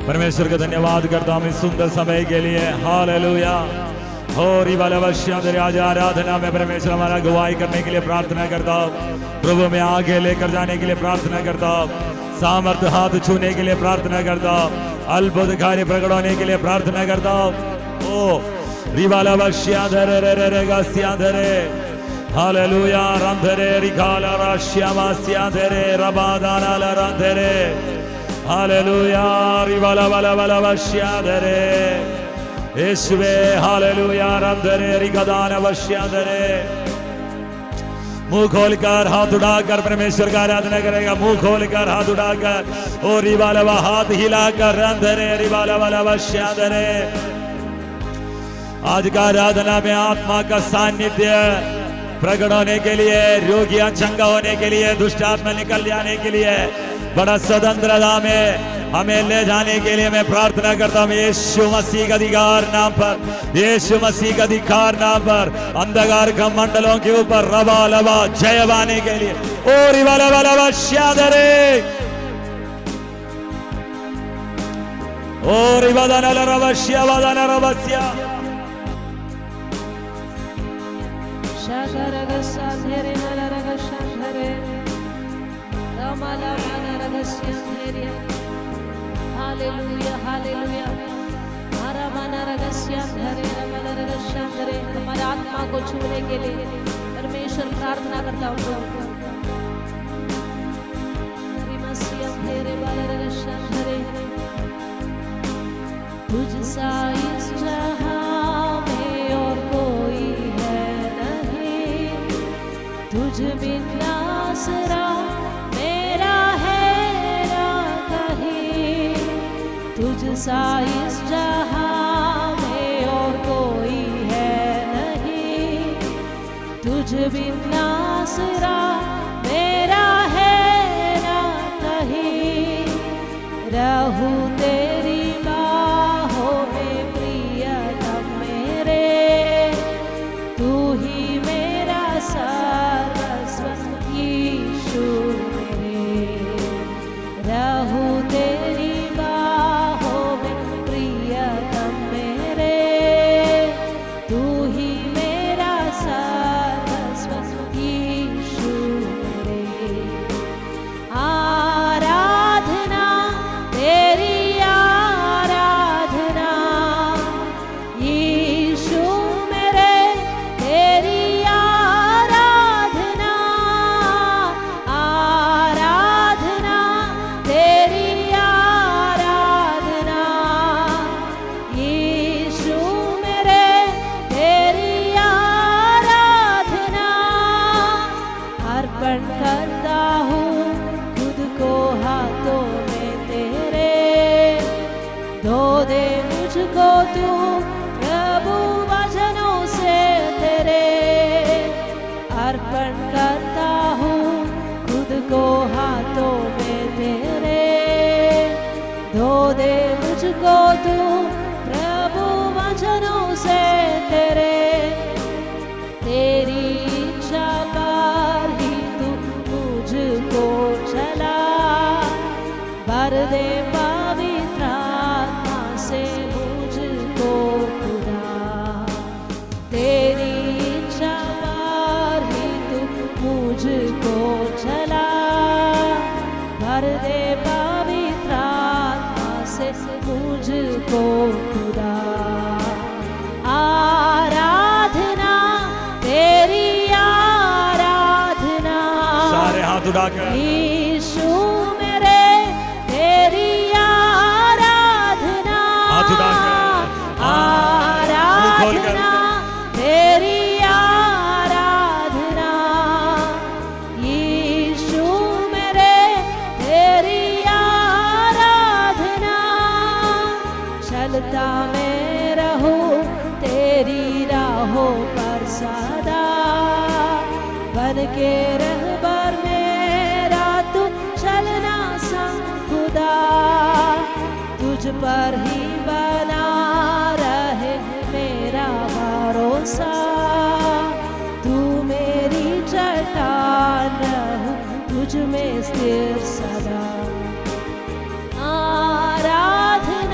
परमेश्वर का धन्यवाद करता हूँ इस सुंदर समय के लिए। हालेलुया। होरी वाला वश्या तेरे आज आराधना में परमेश्वर हमारा गवाही करने के लिए प्रार्थना करता हूँ। प्रभु में आगे लेकर जाने के लिए प्रार्थना करता हूँ। सामर्थ्य हाथ छूने के लिए प्रार्थना करता हूँ। अद्भुत कार्य प्रकट होने के लिए प्रार्थना करता हूँ। ओ रिवाला वश्या धरे रे रे रे गस्या धरे। हालेलुया। रंधरे रिकाला राश्यामा स्या धरे रबादाना रंधरे। हालेलुया। रिवाला वाला वाला वश्या धरे यीशुवे। हालेलुया। रंधरे रिगदान वश्या धरे। मुंह खोलकर हाथ उठाकर परमेश्वर का आराधना करेगा। मुंह खोलकर हाथ उठाकर और रिवाला हाथ हिलाकर रंधरे रिवाला वाला वश्या धरे। आज का आराधना में आत्मा का सानिध्य प्रकट होने के लिए, रोगियां चंगा होने के लिए, दुष्ट आत्मा निकल जाने के लिए, बड़ा स्वतंत्रता में हमें ले जाने के लिए मैं प्रार्थना करता हूँ। यीशु मसीह का अधिकार नाम पर, यीशु मसीह का अधिकार नाम पर अंधकार का मंडलों के ऊपर रवा लवा जय पाने के लिए और वाला वाला वश्या धरे और वादाना रवश्या वादाना रवश्या शागरगसाधरे नरगशाधरे रामाला नरगस्याधरे। Hallelujah hallelujah. हमारा हमारे आत्मा को छूने के लिए परमेश्वर प्रार्थना करता हूँ। तुझ सा इस जहां में और कोई है नहीं, तुझ बिन आसरा मेरा है ना कहीं। तुझ सा इस जहां में और कोई है नहीं, तुझ बिन आसरा मेरा है ना कहीं। रहूं तेरी बाहों में प्रियतम मेरे, तू ही मेरा सर्वस्व यीशु मेरे। रहूं तेरी बाहों में प्रियतम मेरे, तू ही मेरा सर्वस्व यीशु मेरे। आराधना तेरी आराधना यीशु मेरे, तेरी आराधना। आराधना तेरी आराधना यीशु मेरे, तेरी आराधना। अर्पण करता हूँ खुद को हाथों में तेरे, धो दे मुझको तू प्रभु वचनों से तेरे। अर्पण करता हूँ खुद को हाथों में तेरे, धो दे मुझको तू प्रभु वचनों से तेरे। तेरी इच्छा पर ही तू मुझको चला, भर दे पवित्र आत्मा से मुझको खुदा। तेरी इच्छा पर ही तू मुझको चला, भर दे पवित्र आत्मा से मुझको खुदा। आराधना तेरी आराधना सारे हाथ उठाकर यीशु मेरे, तेरी आराधना। हाथ उठाकर मुंह खोलकर आराधना तेरी आराधना यीशु मेरे, तेरी आराधना। चलता मैं रहूं तेरी राहों पर सदा, बन के रहबर मेरा तू चलना संग खुदा। तुझ पर ही बना रहे मेरा भरोसा, तू मेरी चट्टान रहूं तुझ में स्थिर सदा। आराधना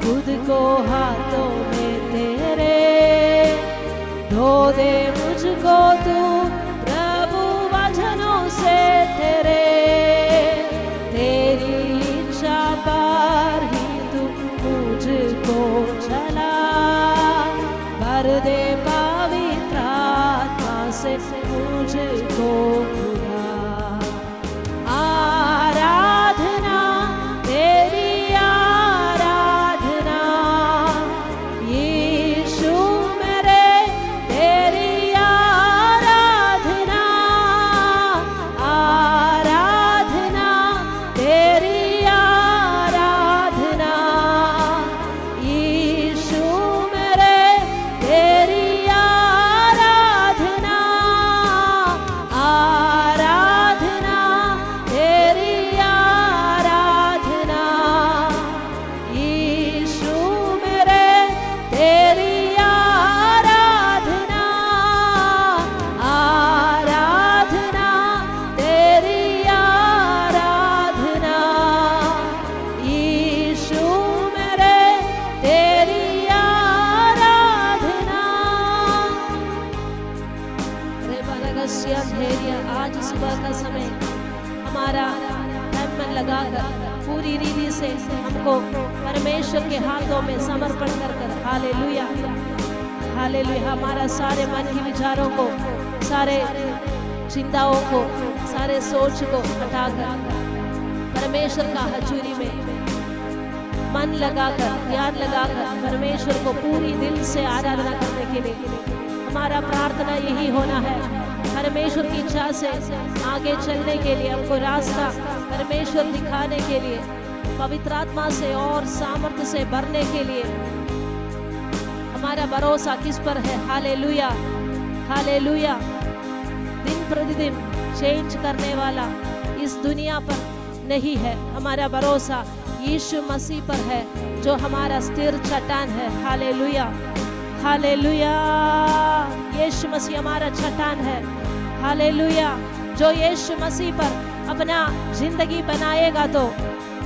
खुद को हाथों में तेरे, धो दे मुझको तू प्रभु वचनों से तेरे, तेरी इच्छा पर ही तू मुझको चला, भर दे पवित्र आत्मा से मुझको खुदा। आराधना तेरी आराधना यीशु मेरे, तेरी आराधना, आराधना तेरी आराधना यीशु मेरे, तेरी आराधना, आराधना तेरी आराधना यीशु मेरे, तेरी आराधना, आराधना तेरी आराधना यीशु मेरे, तेरी आराधना। रे बरगसिया धेरिया, आज सुबह का समय हमारा तन मन लगाकर पूरी रीति से हमको परमेश्वर के हाथों में समर्पण कर कर, हालेलुया हालेलुया, हमारा सारे मन के विचारों को, सारे चिंताओं को, सारे सोच को हटाकर परमेश्वर का हजूरी में मन लगाकर, ध्यान लगाकर परमेश्वर को पूरी दिल से आराधना करने के लिए हमारा प्रार्थना यही होना है। परमेश्वर की इच्छा से आगे चलने के लिए, हमको रास्ता परमेश्वर दिखाने के लिए, पवित्र आत्मा से और सामर्थ्य से भरने के लिए हमारा भरोसा किस पर है? Hallelujah hallelujah. दिन प्रतिदिन चेंज करने वाला इस दुनिया पर नहीं है, हमारा भरोसा यीशु मसीह पर है जो हमारा स्थिर चट्टान है। हालेलुया हालेलुया, यीशु मसीह हमारा चट्टान है। हालेलुया, जो यीशु मसीह पर अपना जिंदगी बनाएगा तो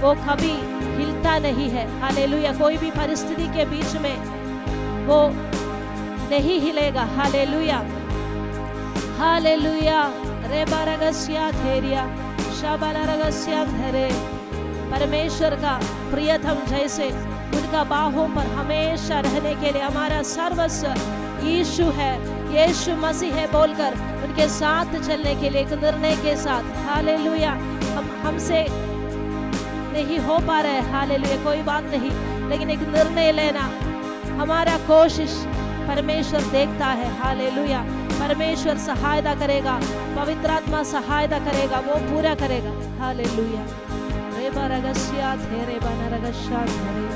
वो कभी हिलता नहीं है। हालेलुया, कोई भी परिस्थिति के बीच में वो नहीं हिलेगा। Hallelujah hallelujah. रे बारगस्या थेरिया शाबालरगस्या धरे, परमेश्वर का प्रियतम जैसे उनका बाहों पर हमेशा रहने के लिए हमारा सर्वस्व यीशु है, यीशु मसीह है बोलकर उनके साथ चलने के लिए एक निर्णय के साथ। हालेलुया, हमसे नहीं हो पा रहे, हालेलुया, कोई बात नहीं, लेकिन एक निर्णय लेना, हमारा कोशिश परमेश्वर देखता है। हालेलुया, परमेश्वर सहायता करेगा, पवित्र आत्मा सहायता करेगा, वो पूरा करेगा। हालेलुया। रे बारगस्या थेरे बनरगस्या धरे,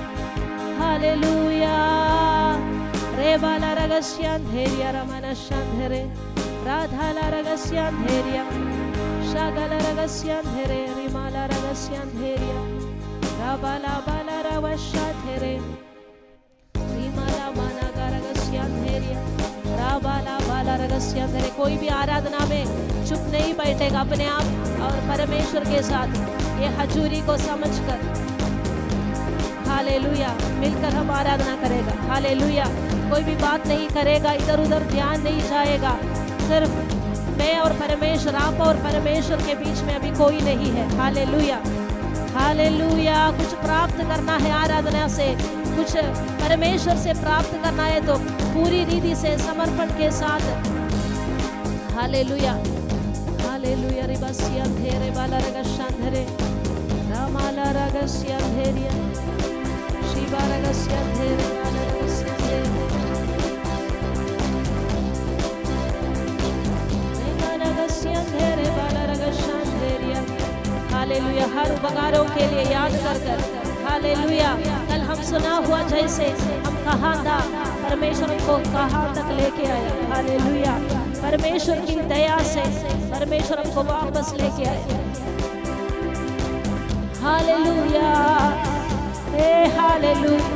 हालेलुया। रे बाला रगस्या धेरिया रमनस्या धरे, राधा ला रगस्या धेरिया, शागल रगस्या धरे, रिमाला रगस्या धेरिया, राबाला बाला रवस्या धरे, रिमाला माना रगस्या धेरिया, राबाला बाला रगस्या धरे। कोई भी आराधना में चुप नहीं बैठेगा, अपने आप और परमेश्वर के साथ ये हजूरी को समझकर हालेलुया मिलकर हम आराधना करेगा। हालेलुया, कोई भी बात नहीं करेगा, इधर उधर ध्यान नहीं जाएगा, सिर्फ मैं और परमेश्वर, आप और परमेश्वर के बीच में अभी कोई नहीं है। Hallelujah hallelujah. कुछ प्राप्त करना है आराधना से, कुछ परमेश्वर से प्राप्त करना है तो पूरी रीति से समर्पण के साथ। Hallelujah hallelujah. रिबस्या धेरे बाला रगस्या धरे, रामाला रगस्या धेरिया, शिवा रगस्या धेरे बाला रगस्या धेरे, रगस्या धेरे बाला रगस्या धेरिया। हालेलुया, हर उपकारों के लिए याद कर कर। हालेलुया, कल हम सुना हुआ जैसे हम कहाँ था, परमेश्वर को कहाँ तक लेके आया। हालेलुया, परमेश्वर की दया से परमेश्वर हमको वापस लेके आया। हालेलुया हे हालेलुया।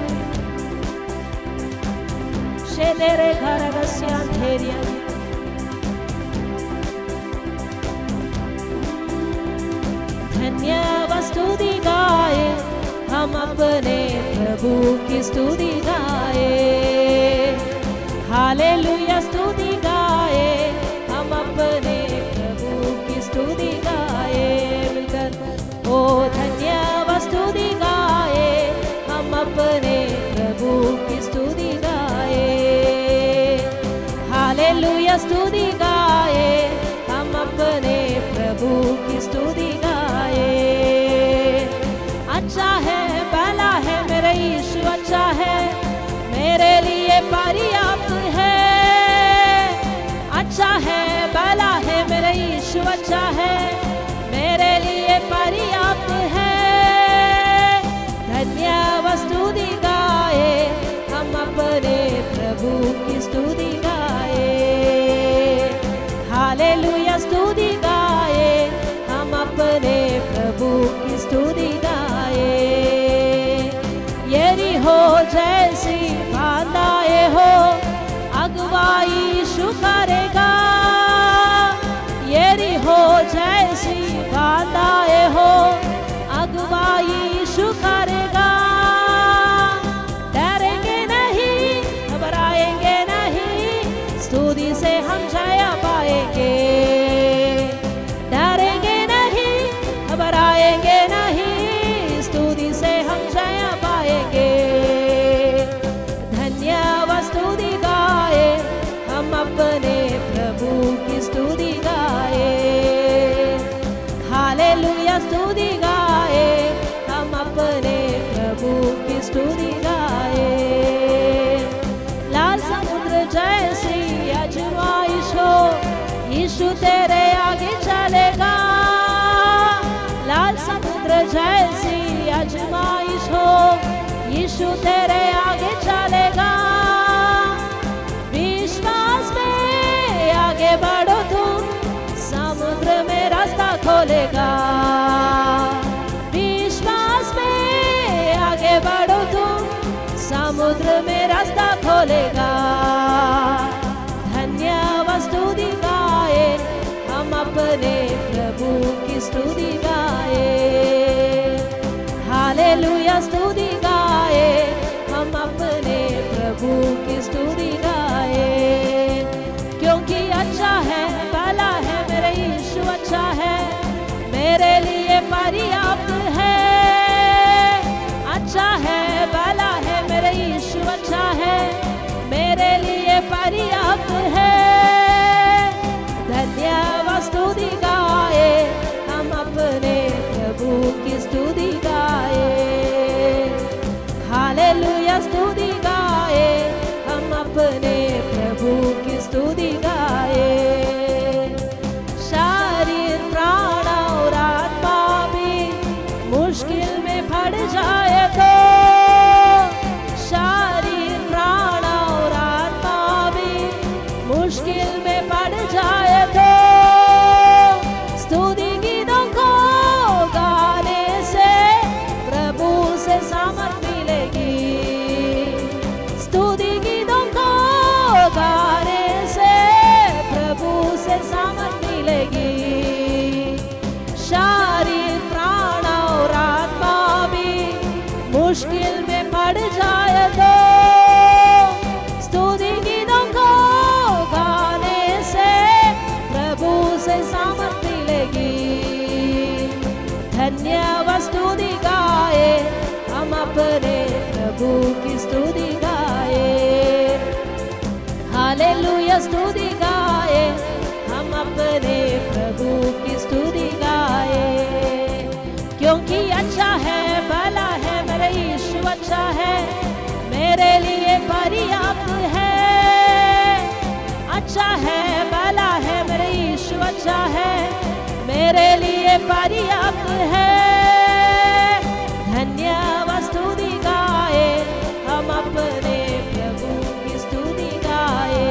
शेदेरे घर रगस्या धेरिया, धन्य वस्तुति गाए हम अपने प्रभु की स्तुति गाए, हालेलुया स्तुति गाए, हम अपने प्रभु की स्तुति गाए मिलकर। ओ धन्यवाद स्तुति गाए, हम अपने प्रभु की स्तुति गाए, हालेलुया स्तुति गाए, हम अपने प्रभु की स्तुति गाए। अच्छा है, भला है, मेरा यीशु अच्छा है, मेरे लिए पर्याप्त है। अच्छा है, भला है, मेरा यीशु अच्छा है, मेरे लिए पर्याप्त है। धन्यवाद स्तुति गाए, हम अपने प्रभु की स्तुति गाए, हालेलुया स्तुति गाए, हम अपने प्रभु की स्तुति गाए। यरीहो जैसी बाधाएं हो, अगुवाई यीशु करेगा। यरीहो जैसी बाधाएं हो, अगुवाई यीशु करेगा। डरेंगे नहीं, घबराएंगे नहीं, स्तुति से हम जय पाएंगे। डरेंगे नहीं, घबराएंगे नहीं, स्तुति से हम जय पाएंगे। धन्यवाद स्तुति गाए, हम अपने प्रभु की स्तुति गाए, हालेलुया स्तुति गाए, हम अपने प्रभु की स्तुति गाए। लाल समुद्र जैसी आजमाइश हो, यीशु तेरे आगे चलेगा। लाल समुद्र जैसी आजमाइश हो, यीशु तेरे आगे चलेगा। विश्वास में आगे बढ़ो तुम, समुद्र में रास्ता खोलेगा। विश्वास में आगे बढ़ो तुम, समुद्र में रास्ता खोलेगा। धन्यवाद स्तुति गाए, हम अपने प्रभु की स्तुति गाए, हालेलुया स्तुति गाए, हम अपने प्रभु की स्तुति गाए। क्योंकि अच्छा है, भला है, मेरा यीशु अच्छा है, मेरे लिए पर्याप्त है। अच्छा है, भला है, मेरा यीशु अच्छा है, मेरे लिए पर्याप्त है। धन्यवाद स्तुति गाए, हम अपने प्रभु की स्तुति गाए, हालेलुया स्तुति गाए, हम अपने प्रभु की स्तुति गाए। शरीर प्राण और आत्मा भी मुश्किल में पड़ जाए तो, शरीर प्राण और आत्मा भी मुश्किल में पड़ जाए तो, स्तुति गीतों को गाने से प्रभु से सामर्थ मिलेगी। स्तुति गीतों को गाने से प्रभु से सामर्थ मिलेगी। शरीर प्राण और आत्मा भी मुश्किल में पड़ जाए तो, स्तुति गीतों को गाने से प्रभु से सामर्थ मिलेगी। धन्यवाद स्तुति गाए, हम अपने प्रभु की स्तुति गाए, हालेलुया स्तुति गाए, हम अपने प्रभु की स्तुति गाए। क्योंकि अच्छा है, भला है, मेरा यीशु अच्छा है, मेरे लिए पर्याप्त है। अच्छा है, भला है, मेरा यीशु अच्छा है, मेरे लिए पर्याप्त है। धन्यवाद स्तुति गाए, हम अपने प्रभु की स्तुति गाए,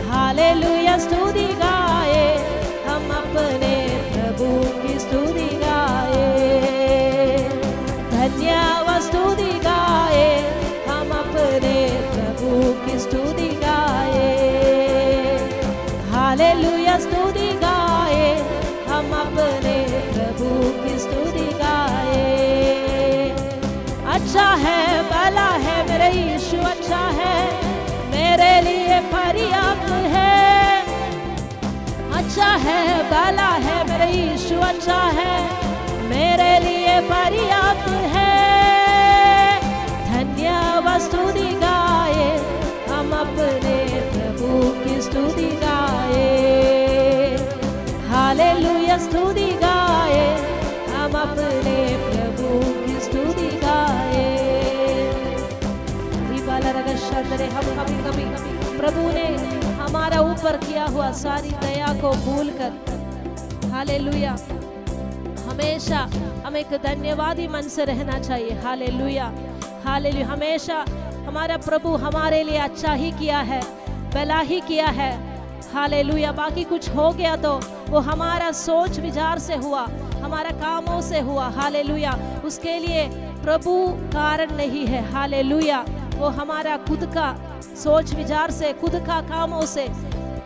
हालेलुया स्तुति गाए, हम अपने प्रभु की स्तुति गाए। धन्यवाद स्तुति गाए, हम अपने प्रभु की स्तुति गाए, हालेलुया स्तुति गाए, हम अपने प्रभु अच्छा है, भला है, मेरे यीशु अच्छा है, मेरे लिए पर्याप्त है। अच्छा है, भला है, मेरे यीशु अच्छा है, मेरे लिए पर्याप्त है। धन्यवाद स्तुति गाए, हम अपने प्रभु की स्तुति गाए। हालेलुया स्तुति गाए, हम अपने प्रभु की स्तुति गाए। हम कभी कभी प्रभु ने हमारा ऊपर किया हुआ सारी दया को भूलकर, हालेलुया, हमेशा हम एक धन्यवादी मन से रहना चाहिए। Hallelujah, hallelujah. हमेशा हमारा प्रभु हमारे लिए अच्छा ही किया है, भला ही किया है। हालेलुया। बाकी कुछ हो गया तो वो हमारा सोच विचार से हुआ, हमारा कामों से हुआ। हालेलुया। उसके लिए प्रभु कारण नहीं है। हालेलुया। वो हमारा खुद का सोच विचार से, खुद का कामों से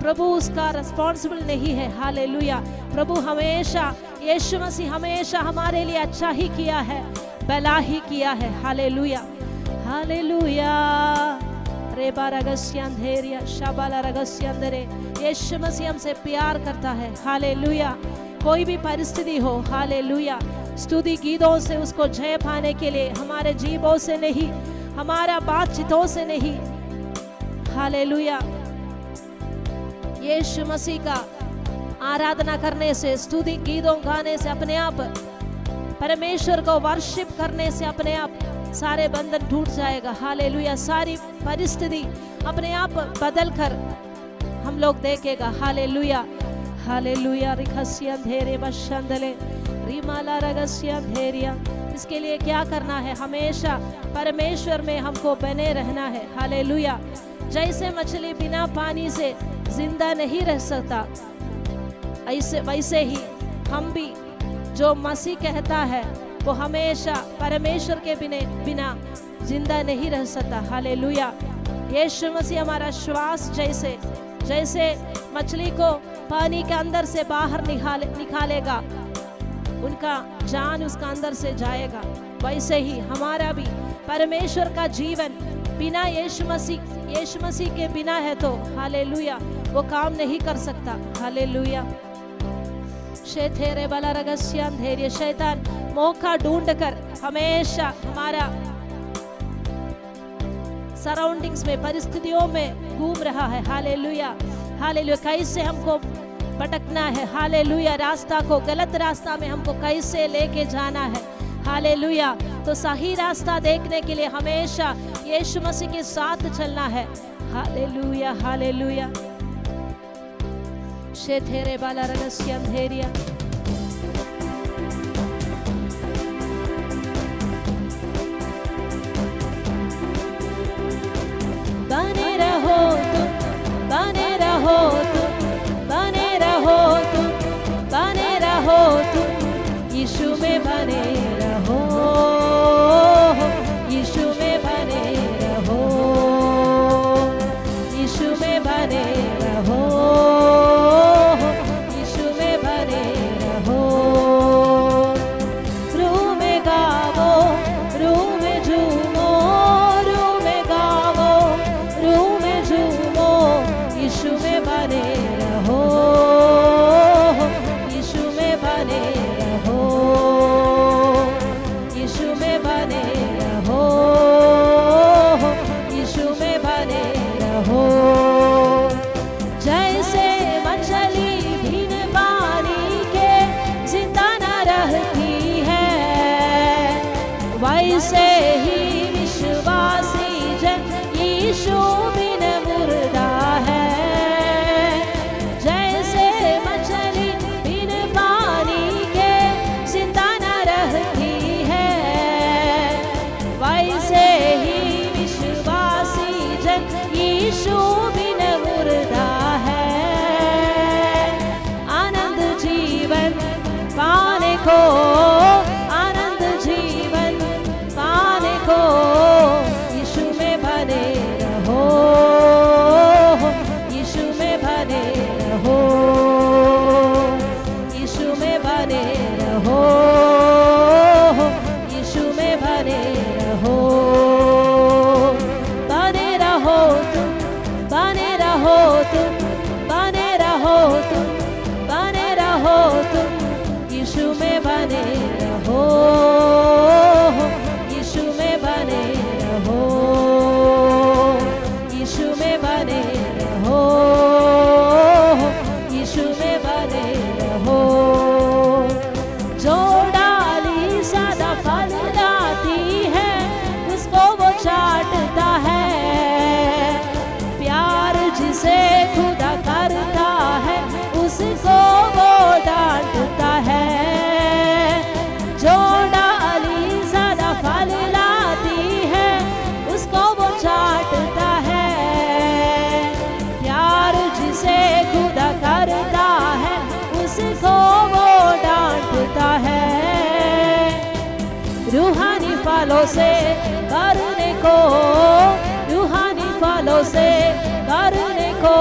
प्रभु उसका रिस्पॉन्सिबल नहीं है। हालेलुया। प्रभु हमेशा, यीशु मसीह हमेशा हमारे लिए अच्छा ही किया है, भला ही किया है। Hallelujah, hallelujah. रेबा रगस्यंधेरिया शाबाला रगस्यंदरे। यीशु मसीह हमसे प्यार करता है। हालेलुया। कोई भी परिस्थिति हो, हालेलुया, स्तुति गीतों से उसको जय पाने के लिए, हमारे जीवों से नहीं, हमारा बातचीतों से नहीं, हालेलुया, यीशु मसीह का आराधना करने से, स्तुति गीतों गाने से, अपने आप परमेश्वर को वर्शिप करने से अपने आप सारे बंधन टूट जाएगा। हालेलुया। सारी परिस्थिति अपने आप बदल कर हम लोग देखेगा। Hallelujah, hallelujah. रिखस्या धेरे बशंदले रिमाला रगस्या धेरिया। इसके लिए क्या करना है? हमेशा परमेश्वर में हमको बने रहना है। हालेलुया। जैसे मछली बिना पानी से जिंदा नहीं रह सकता, ऐसे वैसे ही हम भी, जो मसीह कहता है वो हमेशा परमेश्वर के बिना जिंदा नहीं रह सकता। हालेलुया। यीशु मसीह हमारा श्वास जैसे जैसे मछली को पानी के अंदर से बाहर निकालेगा, उनका जान उसका अंदर से जाएगा, वैसे ही हमारा भी परमेश्वर का जीवन बिना यीशु मसीह के बिना है तो हालेलुया वो काम नहीं कर सकता। हालेलुया। शेथेरे बला रगस्या धैर्य। शैतान मौका ढूंढकर हमेशा हमारा सराउंडिंग्स में, परिस्थितियों में घूम रहा है। Hallelujah, hallelujah. कैसे हमको भटकना है, हालेलुया, रास्ता को, गलत रास्ता में हमको कैसे लेके जाना है। हालेलुया। तो सही रास्ता देखने के लिए हमेशा यीशु मसीह के साथ चलना है। Hallelujah, hallelujah. शेथेरे बाला रगस्या धेरिया। बने रहो तुम, बने रहो तुम, बने रहो तुम, बने रहो तुम, यीशु में बने रहो, यीशु में बने रहो, यीशु में बने रहो, यीशु में बने रहो। रूह में गावो, रूह में झूमो, रूह में गावो, रूह में झूमो, यीशु में बने रहो, यीशु में बने रहो, यीशु में बने रहो, यीशु में बने रहो। जैसे मछली बिन पानी के जिंदा न रहती है, वैसे ही विश्वासी जन यीशु बिन मुर्दा है। जैसे मछली बिन पानी के जिंदा न रहती है, वैसे ही विश्वासी जन यीशु बिन मुर्दा है। आनंद जीवन पाने को, आनंद जीवन पाने को, यीशु में बने रहो, यीशु में बने रहो, यीशु में बने रहो, यीशु में बने रहो। फलों से भरने को, रूहानी फलों से भरने को,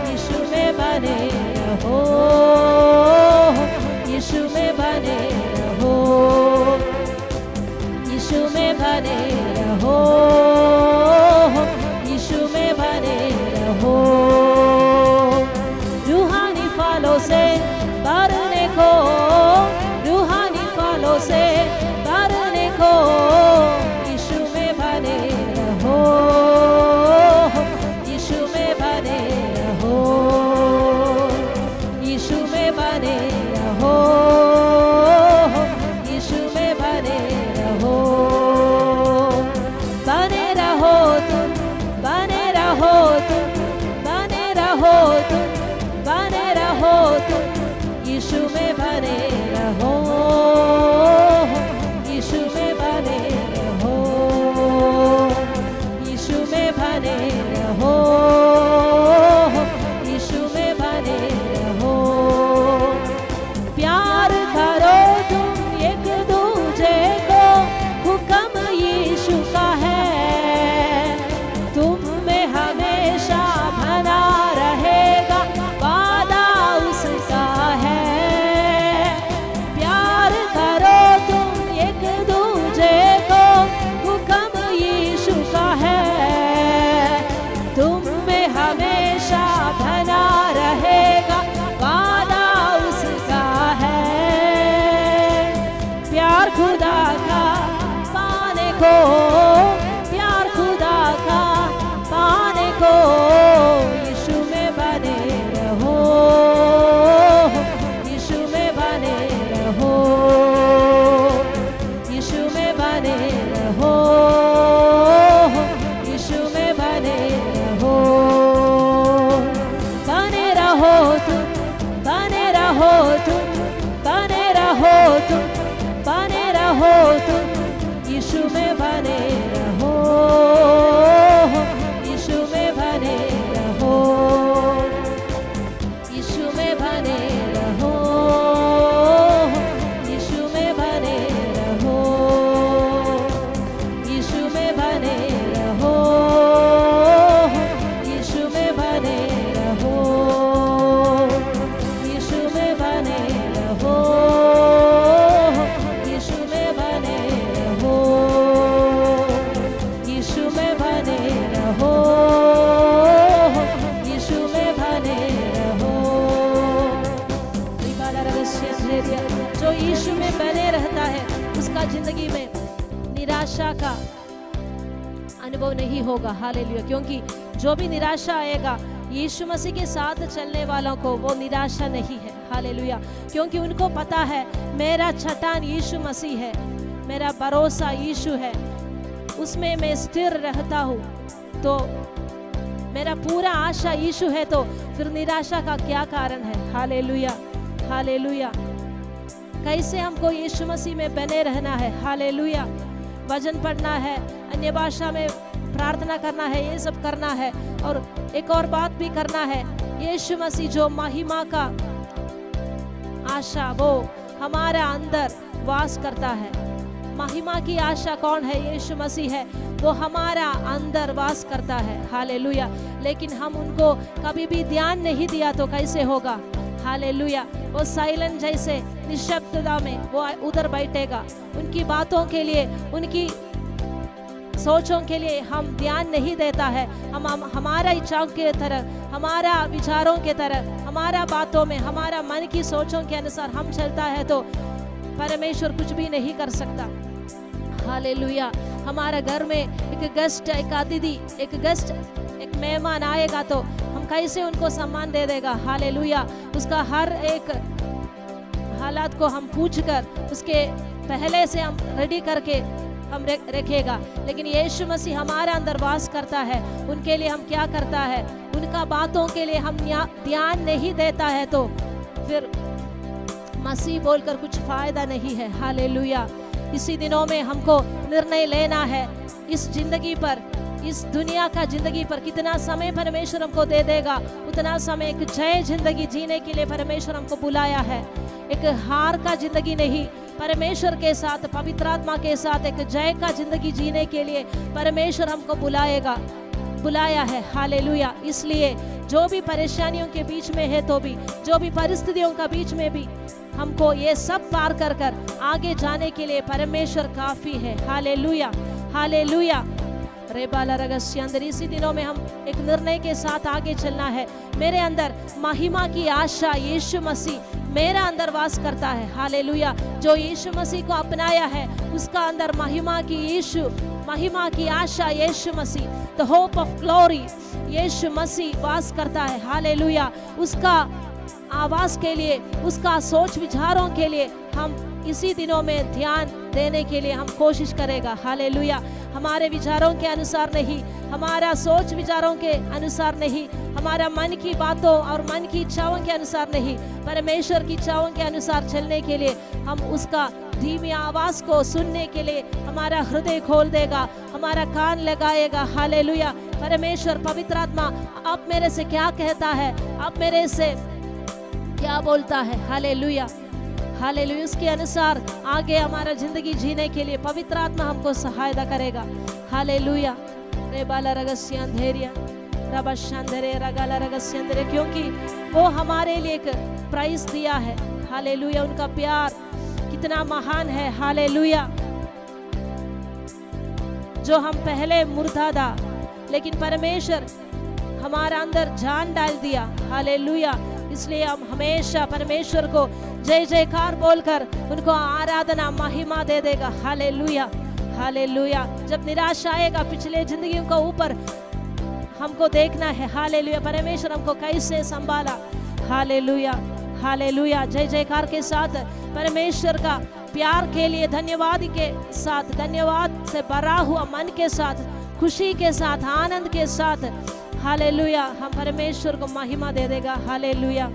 यीशु में बने रहो, यीशु में बने रहो, यीशु में बने रहो, यीशु में बने रहो, रूहानी फलों से भरने को, रूहानी फलों से भरने को, यीशु में बने रहो, यीशु में बने रहो, यीशु में बने रहो, यीशु में बने रहो, बने रहो तुम, बने रहो तुम, बने रहो तुम, बने रहो तुम, यीशु में बने रहो, यीशु में बने रहो, यीशु में बने रहो, यीशु में बने रहो, प्यार करो तुम एक दूजे को, हुक्म यीशु का है, तुम में हमेशा बना रहेगा, वादा उसका है, प्यार करो तुम एक दूजे को, हुक्म यीशु का है, तुम में हमेशा बना रहेगा, वादा उसका है, प्यार खुदा का पाने को, प्यार खुदा का पाने को, यीशु में बने रहो, यीशु में बने रहो, यीशु में बने रहो, यीशु में बने रहो, बने रहो तुम, बने रहो तुम, बने रहो तुम, बने रहो तुम, यीशु में बने रहो, यीशु में बने रहो, यीशु में बने रहो, यीशु में बने रहो, यीशु में बने रहो, यीशु में बने रहो, यीशु में बने रहो, यीशु में बने रहो, यीशु में बने रहो, यीशु में बने रहो, जो यीशु में बने रहता है उसका जिंदगी में निराशा का अनुभव नहीं होगा। हालेलुया। क्योंकि जो भी निराशा आएगा यीशु मसीह के साथ चलने वालों को वो निराशा नहीं है। हालेलुया। क्योंकि उनको पता है मेरा चट्टान यीशु मसीह है, मेरा भरोसा यीशु है, उसमें मैं स्थिर रहता हूँ, तो मेरा पूरा आशा यीशु है, तो फिर निराशा का क्या कारण है। हालेलुया। हालेलुया। कैसे हमको यीशु मसीह में बने रहना है। हालेलुया। वचन पढ़ना है, अन्य भाषा में प्रार्थना करना है, ये सब करना है। और एक और बात भी करना है, यीशु मसीह जो महिमा का आशा वो हमारा अंदर वास करता है। महिमा की आशा कौन है? यीशु मसीह है, वो हमारा अंदर वास करता है। हालेलुया। लेकिन हम उनको कभी भी ध्यान नहीं दिया तो कैसे होगा। हालेलुया। वो साइलेंट जैसे निशब्दता में वो उधर बैठेगा। उनकी बातों के लिए, उनकी सोचों के लिए हम ध्यान नहीं देता है। हम हमारा इच्छाओं के तरह, हमारा विचारों के तरह, हमारा बातों में, हमारा मन की सोचों के अनुसार हम चलता है तो परमेश्वर कुछ भी नहीं कर सकता। हालेलुया। हमारा घर में एक गेस्ट, एक अतिथि, एक गेस्ट, एक मेहमान आएगा तो हम कैसे उनको सम्मान दे देगा। हालेलुया। उसका हर एक हालात को हम पूछकर उसके पहले से हम रेडी करके हम रखेगा। लेकिन यीशु मसीह हमारे अंदर वास करता है, उनके लिए हम क्या करता है, उनका बातों के लिए हम ध्यान नहीं देता है तो फिर मसीह बोलकर कुछ फायदा नहीं है। हालेलुया। इसी दिनों में हमको निर्णय लेना है इस जिंदगी पर, इस दुनिया का जिंदगी पर कितना समय परमेश्वर हमको दे देगा, उतना समय एक जय जिंदगी जीने के लिए परमेश्वर हमको बुलाया है। एक हार का जिंदगी नहीं, परमेश्वर के साथ, पवित्र आत्मा के साथ एक जय का जिंदगी जीने के लिए परमेश्वर हमको बुलाया है। हालेलुया। इसलिए जो भी परेशानियों के बीच में है तो भी, जो भी परिस्थितियों का बीच में भी, हमको ये सब पार कर आगे जाने के लिए परमेश्वर काफी है। Hallelujah, hallelujah. रेबाला रगस्य अंदर इसी दिनों में हम एक निर्णय के साथ आगे चलना है। मेरे अंदर महिमा की आशा यीशु मसीह मेरा अंदर वास करता है। हालेलुया। जो यीशु मसीह को अपनाया है उसका अंदर महिमा की आशा यीशु मसीह, द होप ऑफ ग्लोरी, यीशु मसीह वास करता है। हालेलुया। उसका आवाज के लिए, उसका सोच विचारों के लिए हम इसी दिनों में ध्यान देने के लिए हम कोशिश करेगा। हालेलुया। हमारे विचारों के अनुसार नहीं, हमारा सोच विचारों के अनुसार नहीं, हमारा मन की बातों और मन की इच्छाओं के अनुसार नहीं, परमेश्वर की इच्छाओं के अनुसार चलने के लिए हम उसका धीमी आवाज को सुनने के लिए हमारा हृदय खोल देगा, हमारा कान लगाएगा। हालेलुया। परमेश्वर पवित्र आत्मा आप मेरे से क्या कहता है, आप मेरे से क्या बोलता है। Hallelujah, hallelujah. उसके अनुसार आगे हमारा जिंदगी जीने के लिए पवित्र आत्मा हमको सहायता करेगा। हालेलुया। रेबाला रगस्य धैर्य रबशंदरे रगाला रगस्य, क्योंकि वो हमारे लिए एक प्राइस दिया है। हालेलुया। उनका प्यार कितना महान है। हालेलुया। जो हम पहले मुर्दा था, लेकिन परमेश्वर हमारा अंदर जान डाल दिया। हालेलुया। इसलिए हम हमेशा परमेश्वर को जय जयकार बोलकर उनको आराधना महिमा दे देगा। Hallelujah, hallelujah. जब निराशा आएगा, पिछले जिंदगियों को ऊपर हमको देखना है। हालेलुया। परमेश्वर हमको कैसे संभाला। Hallelujah, hallelujah. जय जयकार के साथ परमेश्वर का प्यार के लिए धन्यवाद के साथ, धन्यवाद से भरा हुआ मन के साथ, खुशी के साथ, आनंद के साथ, हालेलुया, हम परमेश्वर को महिमा दे देगा। हालेलुया।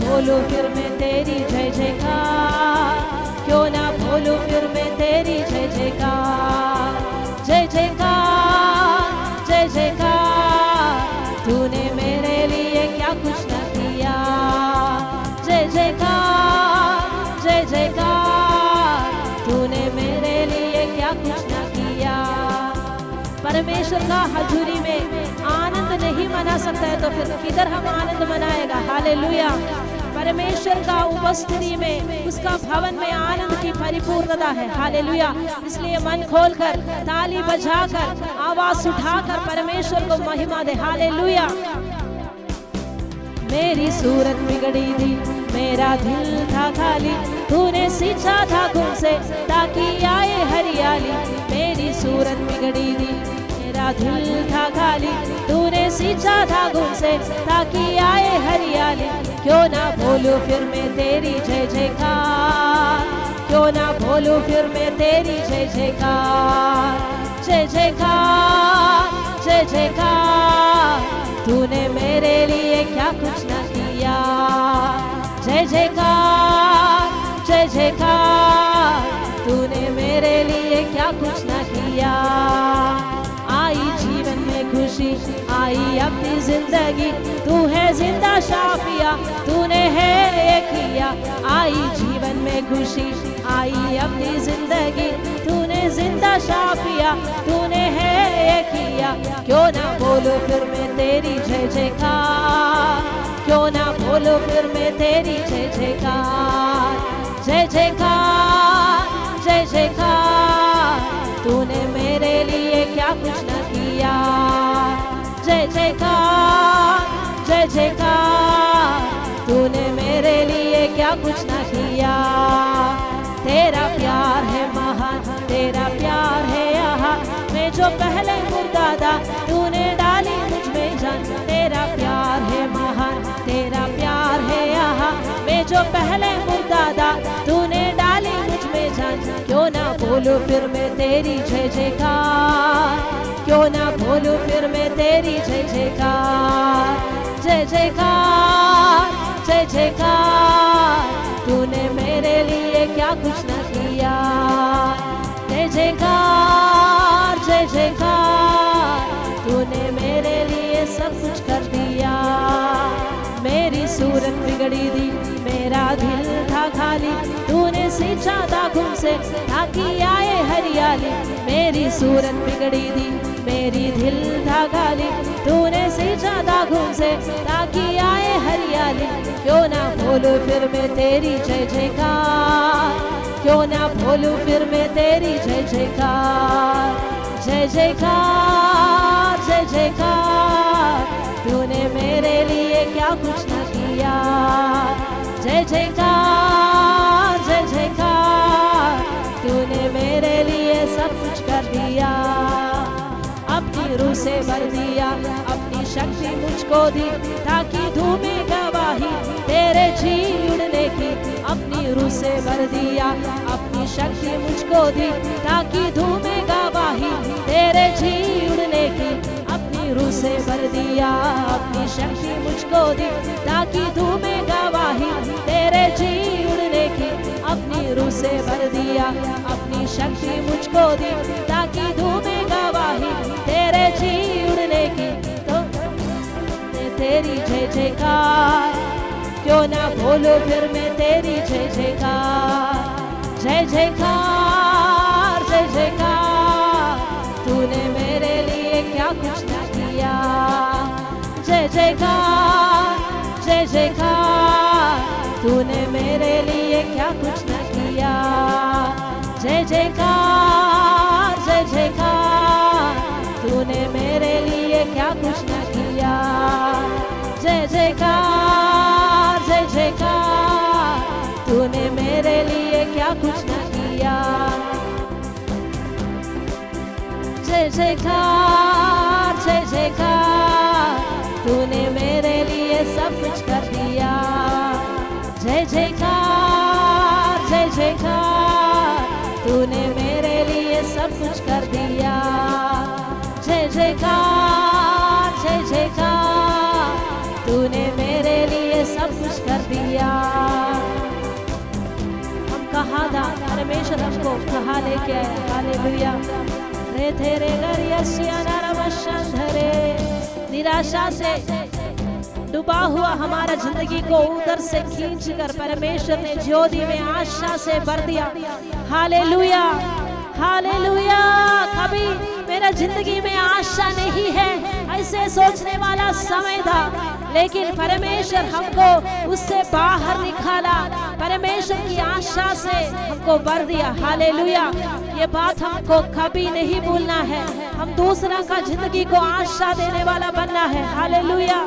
बोलूं फिर मैं तेरी जय जयकार, क्यों ना बोलूं फिर मैं तेरी जय जयकार, जय जयकार, जय जयकार। तूने मेरे लिए क्या कुछ न किया। जय जयकार, जय जयकार। तूने मेरे लिए क्या कुछ न किया। परमेश्वर का हजूरी में आनंद नहीं मना सकता है तो फिर किधर हम आनंद मनाएगा। हालेलुया। परमेश्वर का उपस्थिति में, उसका भवन में आनंद की परिपूर्णता है। हालेलुया। इसलिए मन खोलकर, ताली बजाकर, आवाज उठाकर परमेश्वर को महिमा दे। हालेलुया। मेरी सूरत बिगड़ी थी, मेरा दिल था खाली, तूने सींचा था खून से ताकि आए हरियाली। मेरी सूरत बिगड़ी थी, मेरा दिल था खाली, तूने सींचा था खून से ताकि आए हरियाली। क्यों ना बोलूं फिर मैं तेरी जय जयकार, क्यों ना बोलूं फिर मैं तेरी जय जयकार, जय जयकार, जय जयकार। तूने मेरे लिए क्या कुछ न किया। जय जयकार, जय जयकार। तूने मेरे लिए क्या कुछ न किया। आई जीवन में खुशी, आई अपनी जिंदगी, तू है जिंदा शाफिया, तूने है ये किया। आई जीवन में खुशी, आई अपनी जिंदगी, तूने जिंदा शाफिया, तूने है ये किया। क्यों ना बोलूं फिर मैं तेरी जय जयकार, क्यों ना बोलूं फिर मैं तेरी जय जयकार, जय जयकार, जय जयकार। तूने मेरे लिए क्या कुछ न किया। जय जयकार, जय जयकार। तूने मेरे लिए क्या कुछ न किया। तेरा प्यार है महान, तेरा प्यार है यहाँ, मैं जो पहले मुर्दा था तूने डाली मुझ में जान। तेरा प्यार है महान, तेरा प्यार है यहाँ, मैं जो पहले मुर्दा था, तूने डाली मुझ में जान। क्यों ना बोलूं फिर मैं तेरी जय जयकार, क्यों ना बोलूं फिर मैं तेरी जय जयकार। जय जयकार जय जयकार, तूने मेरे लिए क्या कुछ न किया। जय जयकार जय जयकार, तूने मेरे लिए सब कुछ कर दिया। मेरी सूरत बिगड़ी थी, मेरा दिल था खाली, तूने सींचा दाखुन से ताकि आए हरियाली। मेरी सूरत बिगड़ी थी, मेरी दिल था खाली, तूने सींचा दाखुन से ताकि आए हरियाली। क्यों ना बोलूं फिर मैं तेरी जय जयकार, क्यों ना बोलूं फिर मैं तेरी जय जयकार। जय जयकार जय जयकार, तूने मेरे लिए क्या कुछ न किया। जय जयकार जय जयकार, तूने मेरे लिए सब कुछ कर दिया। अपनी रूह से भर दिया, अपनी शक्ति मुझको दी ताकि दूं मैं गवाही तेरे जी उड़ने की। अपनी रूह से भर दिया, अपनी शक्ति मुझको दी ताकि दूं मैं गवाही तेरे जी उड़ने की। अपनी रूह से भर दिया, अपनी शक्ति मुझको दी ताकि दूं मैं गवाही तेरे जी उड़ने की। अपनी रूह से भर दिया, अपनी शक्ति मुझको दी ताकि दूं मैं गवाही तेरे जी उड़ने की। तो तेरी जय जयकार, क्यों ना बोलो फिर मैं तेरी जय जयकार। जय जयकार जय जयकार, तूने मेरे लिए क्या कुछ न किया। जय जयकार जय जयकार, तूने मेरे लिए क्या कुछ न किया। जय जयकार जय जयकार, तूने मेरे लिए क्या कुछ न किया। जय जयकार जय जयकार, तूने मेरे लिए क्या कुछ न किया। जय जयकार जय जयकार, तूने मेरे लिए सब कुछ कर दिया। जय जयकार जय जयकार, तूने मेरे लिए सब कुछ कर दिया। जय जयकार जय जयकार, तूने मेरे लिए सब कुछ कर दिया। हम कहाँ था, परमेश्वर हमको कहाँ लेके आया। हालेलुया। रे तेरे निराशा से डूबा हुआ हमारा जिंदगी को उधर से खींच कर परमेश्वर ने ज्योति में आशा से भर दिया। Hallelujah hallelujah. कभी मेरा जिंदगी में आशा नहीं है ऐसे सोचने वाला समय था, लेकिन परमेश्वर हमको उससे बाहर निकाला, परमेश्वर की आशा से हमको भर दिया। हालेलुया। ये बात हमको कभी नहीं भूलना है। हम दूसरा का जिंदगी को आशा देने वाला बनना है। हालेलुया।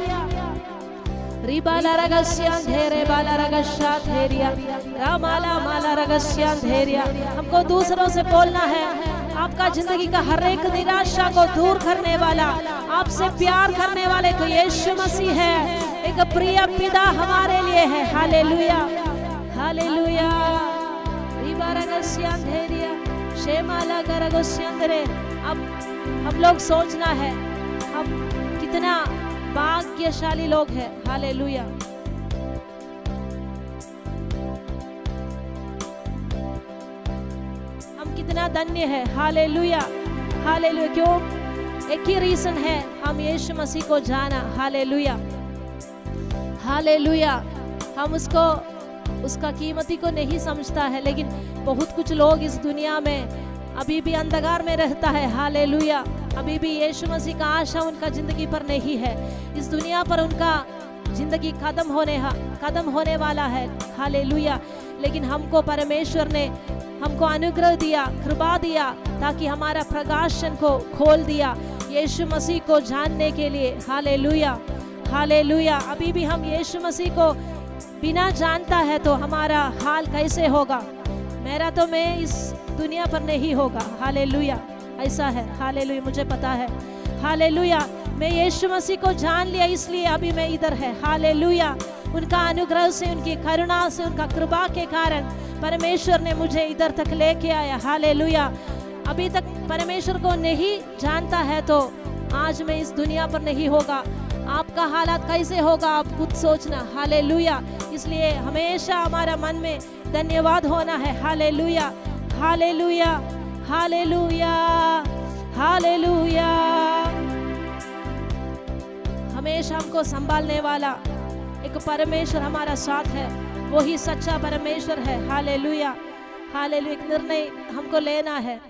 रिबाला रगस्यां धेरे बाला रगस्या धेरिया रामाला माला रगस्यां धेरिया। हमको दूसरों से बोलना है, आपका जिंदगी का हर एक निराशा को दूर करने वाला, आपसे प्यार करने वाले तो यीशु मसीह है। एक प्रिय पिता हमारे लिए है। Hallelujah hallelujah. रिबाला रगस्यां धेरिया शेमाला गरगस्यां धरे। अब हम लोग सोचना है हम कितना भाग्यशाली लोग हैं। हालेलुया। हम कितना धन्य है। Hallelujah hallelujah. क्यों? एक ही रीजन है, हम यीशु मसीह को जाना। Hallelujah hallelujah. हम उसको उसका कीमती को नहीं समझता है, लेकिन बहुत कुछ लोग इस दुनिया में अभी भी अंधकार में रहता है। हालेलुया। अभी भी यीशु मसीह का आशा उनका जिंदगी पर नहीं है। इस दुनिया पर उनका जिंदगी खत्म होने वाला है। हालेलुया। लेकिन हमको परमेश्वर ने हमको अनुग्रह दिया, कृपा दिया, ताकि हमारा प्रकाशन को खोल दिया यीशु मसीह को जानने के लिए। Hallelujah hallelujah. अभी भी हम यीशु मसीह को बिना जानता है तो हमारा हाल कैसे होगा? मेरा तो मैं इस दुनिया पर नहीं होगा। हालेलुया। ऐसा है। हालेलुया। मुझे पता है। हालेलुया। मैं यीशु मसीह को जान लिया, इसलिए अभी मैं इधर है। हालेलुया। उनका अनुग्रह से, उनकी करुणा से, उनका कृपा के कारण परमेश्वर ने मुझे इधर तक लेके आया। हालेलुया। अभी तक परमेश्वर को नहीं जानता है तो आज मैं इस दुनिया पर नहीं होगा। आपका हालात कैसे होगा आप खुद सोचना। हालेलुया। इसलिए हमेशा हमारा मन में धन्यवाद होना है। Hallelujah, hallelujah, hallelujah, hallelujah. हमेशा हमको संभालने वाला एक परमेश्वर हमारा साथ है, वही सच्चा परमेश्वर है। Hallelujah, hallelujah. एक निर्णय हमको लेना है।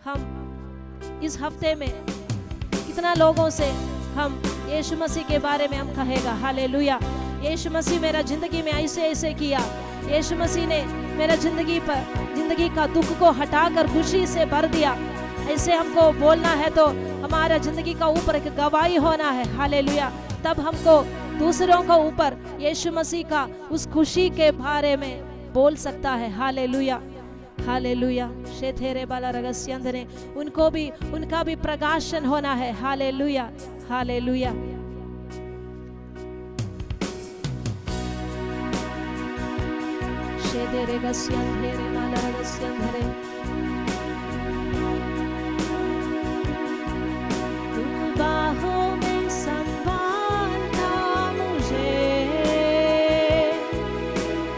हम इस हफ्ते में कितना लोगों से हम यीशु मसीह के बारे में हम कहेगा। हालेलुया। यीशु मसीह मेरा जिंदगी में ऐसे ऐसे किया, यीशु मसीह ने मेरा जिंदगी का दुख को हटाकर खुशी से भर दिया। ऐसे हमको बोलना है तो हमारा जिंदगी का ऊपर एक गवाही होना है। हालेलुया। तब हमको दूसरों को ऊपर यीशु मसीह का उस खुशी के बारे में बोल सकता है। Hallelujah, hallelujah. शेथेरे बाला रगस्यंदने उनका भी प्रकाशन होना है। Hallelujah, hallelujah. शेदेरे गस्यंधेरे बाला रगस्यंधरे बाहों में संभालना मुझे,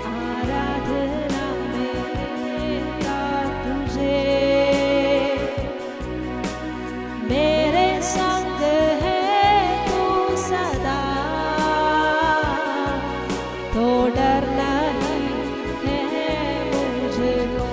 आराधना मेरा तुझे, मेरे संग है तू सदा, तो डर नहीं है मुझको।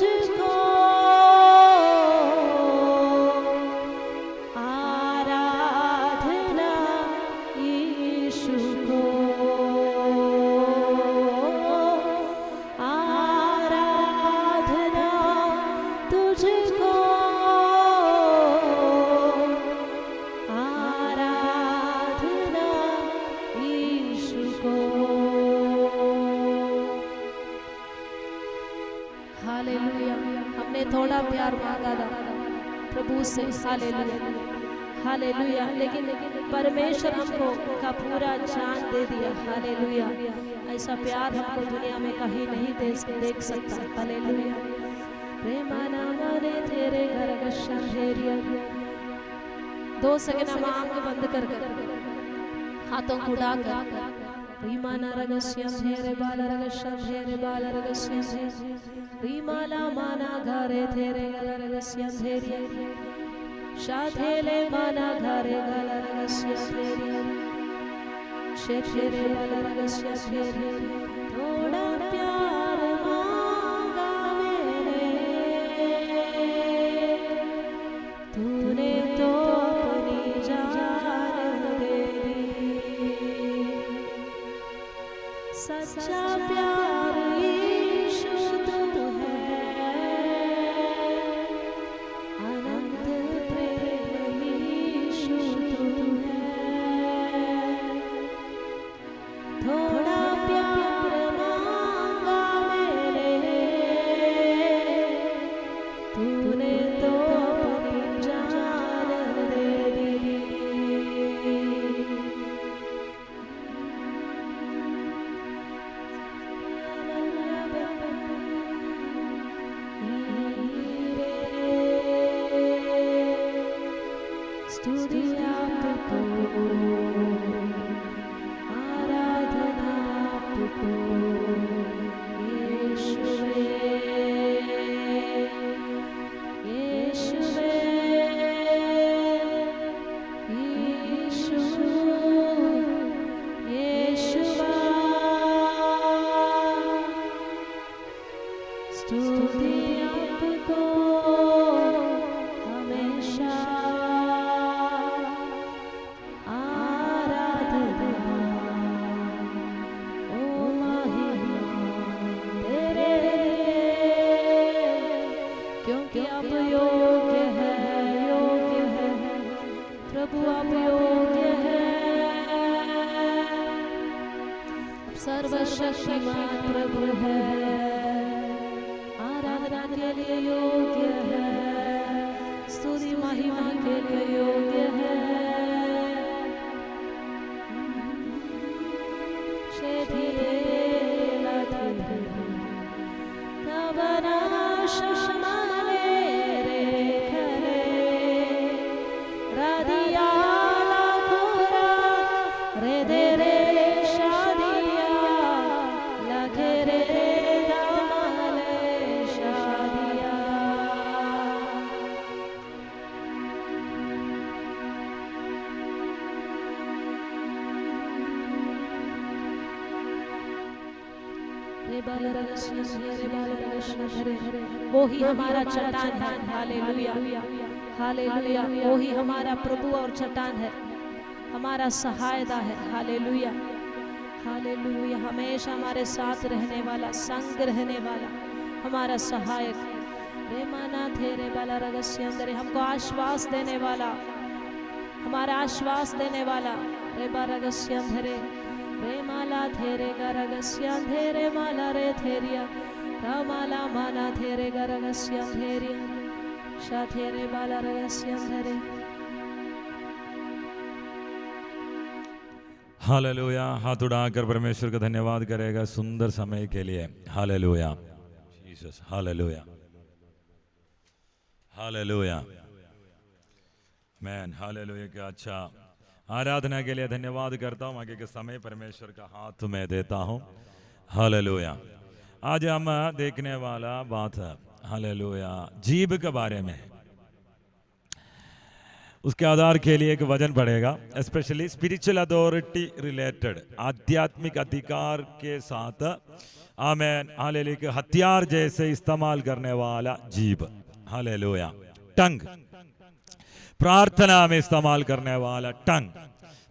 तुझको आराधना यीशु को आराधना तुझको आराधना यीशु को। हालेलुया। हमने थोड़ा प्यार मांगा था प्रभु से, हालेलुया हालेलुया, लेकिन परमेश्वर हमको का पूरा जान दे दिया, हालेलुया। ऐसा प्यार हमको दुनिया में कहीं नहीं देख सकता, हालेलुया। प्रेमाना मने तेरे घर का शंधेरिया। 2 सेकंड हम आंख बंद कर हाथों को उठाकर रीमाना रगस्यम धेरे बाला रगस्यम धेरे बाला रगस्यम धेरे रीमाला माना घरे तेरे गला रगस्यम धेरे शाथेले माना घरे गला रगस्यम धेरे शेथेरे बाला रगस्यम धेरे। थोड़ा प्यार मांगा मैंने, तूने तो अपनी जान दे दी। सच्चा प्यार यीशु तू है, अनंत प्रेम यीशु तू है। थोड़ा प्यार मांगा मैंने, तूने तो अपनी जान दे दी। स्तुति आपको, आराधना आपको यीशुवे यीशुवे यीशु यीशुवा। स्तुति आपको हमेशा, आराधना ओ महिमा तेरे लिए, क्योंकि अब योग्य है प्रभु, अब योग्य है। अब सर्वशक्तिमान प्रभु है, आराधना के लिए योग्य है, स्तुति महिमा के लिए योग्य है। वो ही हमारा चट्टान है, हालेलुया हालेलुया। वो ही हमारा प्रभु और चट्टान है, हमारा सहायता है, हालेलुया हालेलुया। हमेशा हमारे साथ रहने वाला, संग रहने वाला, हमारा सहायक। रेमाना थेरे बाला रगस्य अंदर, हमको आश्वास देने वाला, हमारा आश्वास देने वाला। रेबा रगस्य अंधरे रेमाला थेरे गरगस्य अंधेरे माला रे थेरिया रामाला माना थेरे गरगस्य अंधेरिया शाथेरे बाला रगस्य अंधरे। हालेलुया। हाथ उड़ाकर परमेश्वर का धन्यवाद करेगा सुंदर समय के लिए। Hallelujah Jesus, hallelujah hallelujah man, hallelujah. क्या अच्छा आराधना के लिए धन्यवाद करता हूँ। आगे के समय परमेश्वर का हाथ में देता हूँ। हालेलुया। आज हम देखने वाला बात है, हालेलुया, जीभ के बारे में। उसके आधार के लिए एक वचन पड़ेगा, स्पेशली स्पिरिचुअल अथॉरिटी रिलेटेड, आध्यात्मिक अधिकार के साथ आमेन हालेलुया हथियार जैसे इस्तेमाल करने वाला जीभ, हालेलुया टंग, प्रार्थना में इस्तेमाल करने वाला टंग,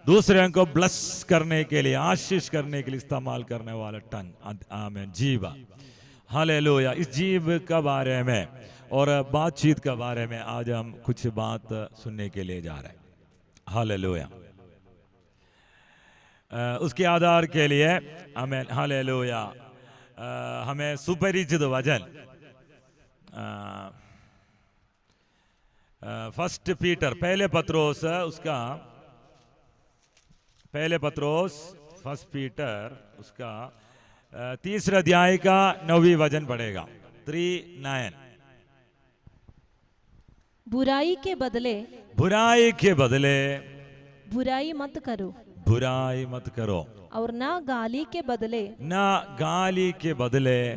दूसरे को ब्लेस करने के लिए, आशीष करने के लिए इस्तेमाल करने वाला टंग, आमेन जीभ, हालेलुया। इस जीभ के बारे में और बातचीत के बारे में आज हम कुछ बात सुनने के लिए जा रहे हैं, हालेलुया। उसके आधार के लिए आमेन हालेलुया हमें सुपरिचित वचन फर्स्ट पीटर पहले पत्रोस उसका फर्स्ट पीटर उसका तीसरा अध्याय का 9वीं वचन पड़ेगा 3:9। बुराई के बदले बुराई मत करो और ना गाली के बदले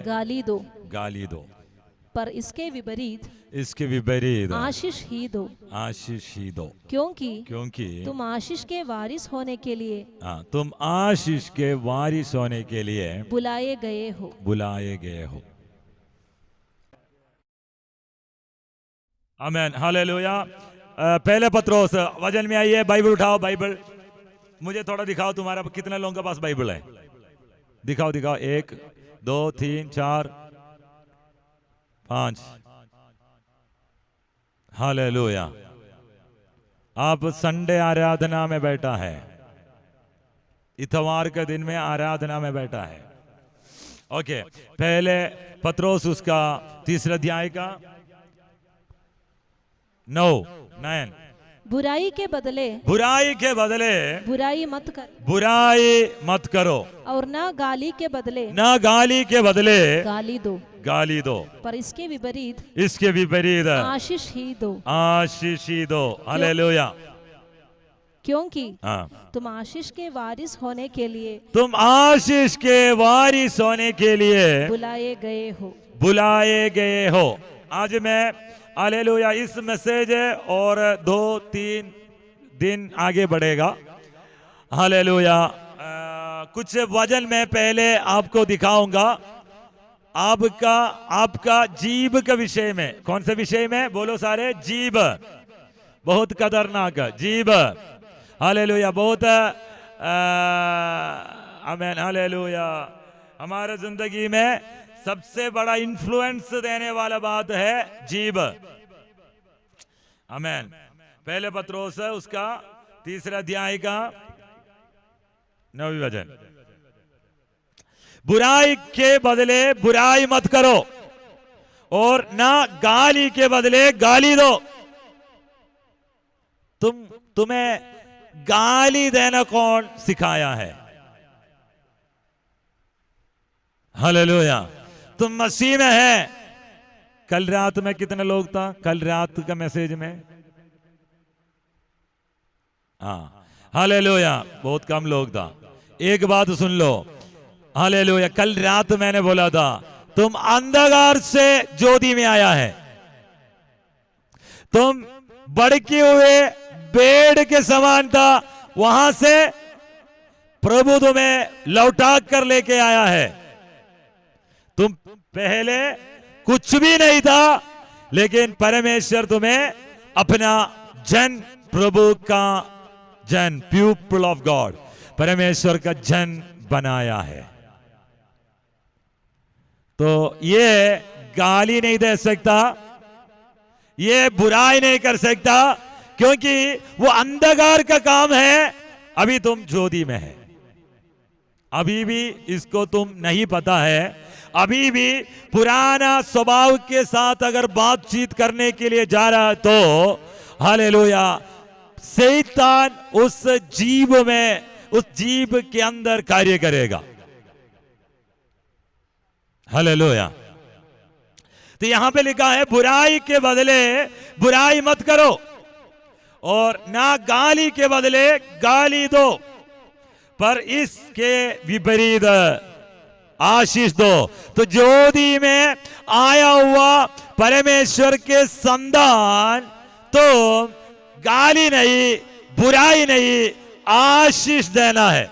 गाली दो, पर इसके विपरीत आशीष ही दो, क्योंकि तुम आशीष के वारिस होने के लिए बुलाए गए हो। Amen hallelujah. पहले पत्रोस वचन में आइए, बाइबल उठाओ, बाइबल मुझे थोड़ा दिखाओ, तुम्हारा कितने लोगों के पास बाइबल है? दिखाओ 1 2 3 4 5। हालेलुया। आप संडे आराधना में बैठा है, इतवार के दिन में आराधना में बैठा है। ओके, पहले पत्रोस उसका तीसरा अध्याय का 9 बुराई के बदले बुराई मत करो और ना गाली के बदले गाली दो, पर इसके विपरीत आशीष ही दो। हालेलुया। क्योंकि तुम आशीष के वारिस होने के लिए बुलाए गए हो। आज मैं हालेलुया इस मैसेज और 2-3 दिन आगे बढ़ेगा। हालेलुया कुछ वचन मैं पहले आपको दिखाऊंगा, आपका जीभ के विषय में। कौन से विषय में? बोलो सारे, जीभ। बहुत खतरनाक जीभ, हालेलुया। बहुत आमेन हालेलुया। हमारे जिंदगी में सबसे बड़ा इन्फ्लुएंस देने वाला बात है जीभ, आमेन। पहले पत्रोस उसका तीसरा अध्याय का 9वीं वचन, बुराई के बदले बुराई मत करो और ना गाली के बदले गाली दो। तुम्हें गाली देना कौन सिखाया है? हालेलुया। तुम मसीह में है। कल रात में कितने लोग था? कल रात का मैसेज में हालेलुया बहुत कम लोग था। एक बात सुन लो, हालेलुया। कल रात मैंने बोला था तुम अंधकार से ज्योति में आया है, तुम भड़के हुए पेड़ के समान था, वहां से प्रभु तुम्हें लौटा कर लेके आया है। तुम पहले कुछ भी नहीं था, लेकिन परमेश्वर तुम्हें अपना जन, प्रभु का जन, पीपल ऑफ गॉड, परमेश्वर का जन बनाया है। तो ये गाली नहीं दे सकता, ये बुराई नहीं कर सकता, क्योंकि वो अंधकार का काम है। अभी तुम ज्योति में है, अभी भी इसको तुम नहीं पता है। अभी भी पुराना स्वभाव के साथ अगर बातचीत करने के लिए जा रहा है तो हालेलुया शैतान उस जीव में, उस जीव के अंदर कार्य करेगा। हालेलुया। तो यहां पे लिखा है बुराई के बदले बुराई मत करो और ना गाली के बदले गाली दो, पर इसके विपरीत आशीष दो। तो ज्योति में आया हुआ परमेश्वर के संतान तो गाली नहीं, बुराई नहीं, आशीष देना है,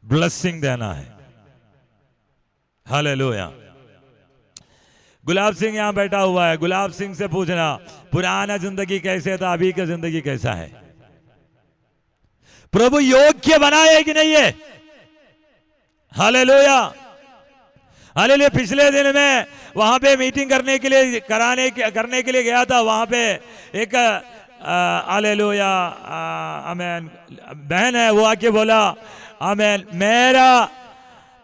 ब्लेसिंग देना है। हालेलुया। गुलाब सिंह यहां बैठा हुआ है, गुलाब सिंह से पूछना पुराना जिंदगी कैसे था, अभी का जिंदगी कैसा है? प्रभु योग्य बनाए कि नहीं है? Hallelujah, hallelujah. पिछले दिन में वहां पे मीटिंग करने के लिए गया था। वहां पे एक हालेलुया आमेन बहन है, वो आके बोला आमेन मेरा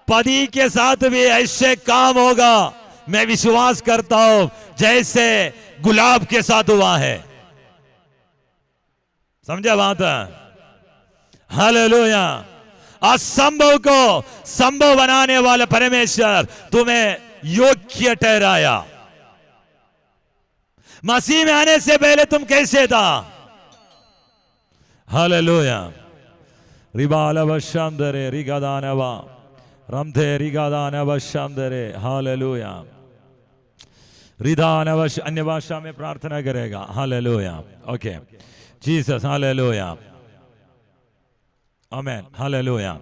पति के साथ भी ऐसे काम होगा, मैं विश्वास करता हूं जैसे गुलाब के साथ हुआ है। समझा बात? हालेलुया। असंभव को संभव बनाने वाला परमेश्वर तुम्हें योग्य ठहराया। मसीह में आने से पहले तुम कैसे था? हालेलुया। रिबालवशांदरे रिगादानवा रमथे रिगादानवशांदरे। हालेलुया। रिदानवश अन्य भाषा में प्रार्थना करेगा। हालेलुया। Okay Jesus. हालेलुया। आमेन। हालेलुया।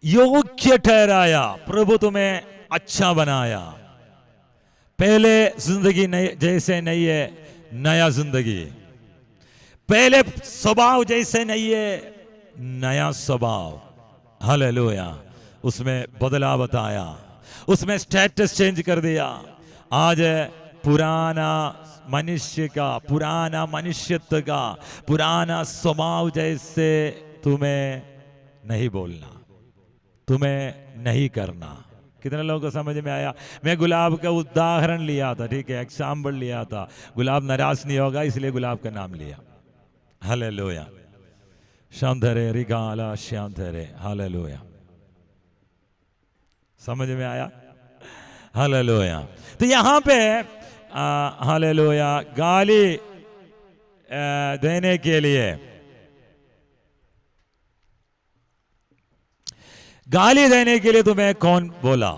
योग्य ठहराया, प्रभु तुम्हें अच्छा बनाया। पहले जिंदगी जैसे नहीं है, नया जिंदगी। पहले स्वभाव जैसे नहीं है, नया स्वभाव। हालेलुया। उसमें बदलाव बताया, उसमें स्टेटस चेंज कर दिया। आज पुराना मनुष्य का, पुराना मनुष्यत्व का, पुराना स्वभाव जैसे तुम्हें नहीं बोलना, तुम्हें नहीं करना। कितने लोगों को समझ में आया? मैं गुलाब का उदाहरण लिया था, ठीक है, एग्जाम्पल लिया था। गुलाब नाराज नहीं होगा इसलिए गुलाब का नाम लिया। हालेलुया। शांधरे रिगाला शांधरे। हालेलुया। समझ में आया? हालेलुया। तो यहां पे हालेलुया गाली देने के लिए, गाली देने के लिए तुम्हें कौन बोला?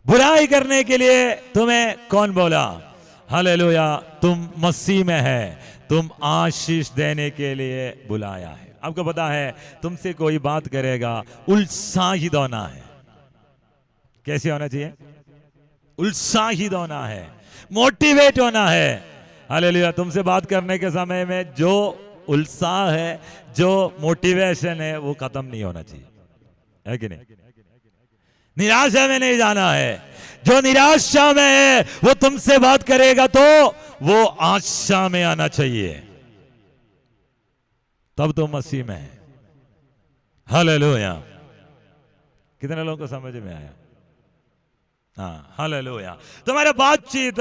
बुराई करने के लिए तुम्हें कौन बोला? हालेलुया। तुम मसीह में है, तुम आशीष देने के लिए बुलाया है। आपको पता है तुमसे कोई बात करेगा, उत्साहित होना है। कैसे होना चाहिए? उत्साहित होना है, मोटिवेट होना है। हालेलुया। तुमसे बात करने के समय में जो उत्साह है, जो मोटिवेशन है, वो खत्म नहीं होना चाहिए, है कि नहीं? निराशा में नहीं जाना है। जो निराशा में है वो तुमसे बात करेगा तो वो आशा में आना चाहिए, तब तो मसीह में है। हालेलुया। कितने लोगों को समझ में आया? हाँ, हालेलुया। तुम्हारा बातचीत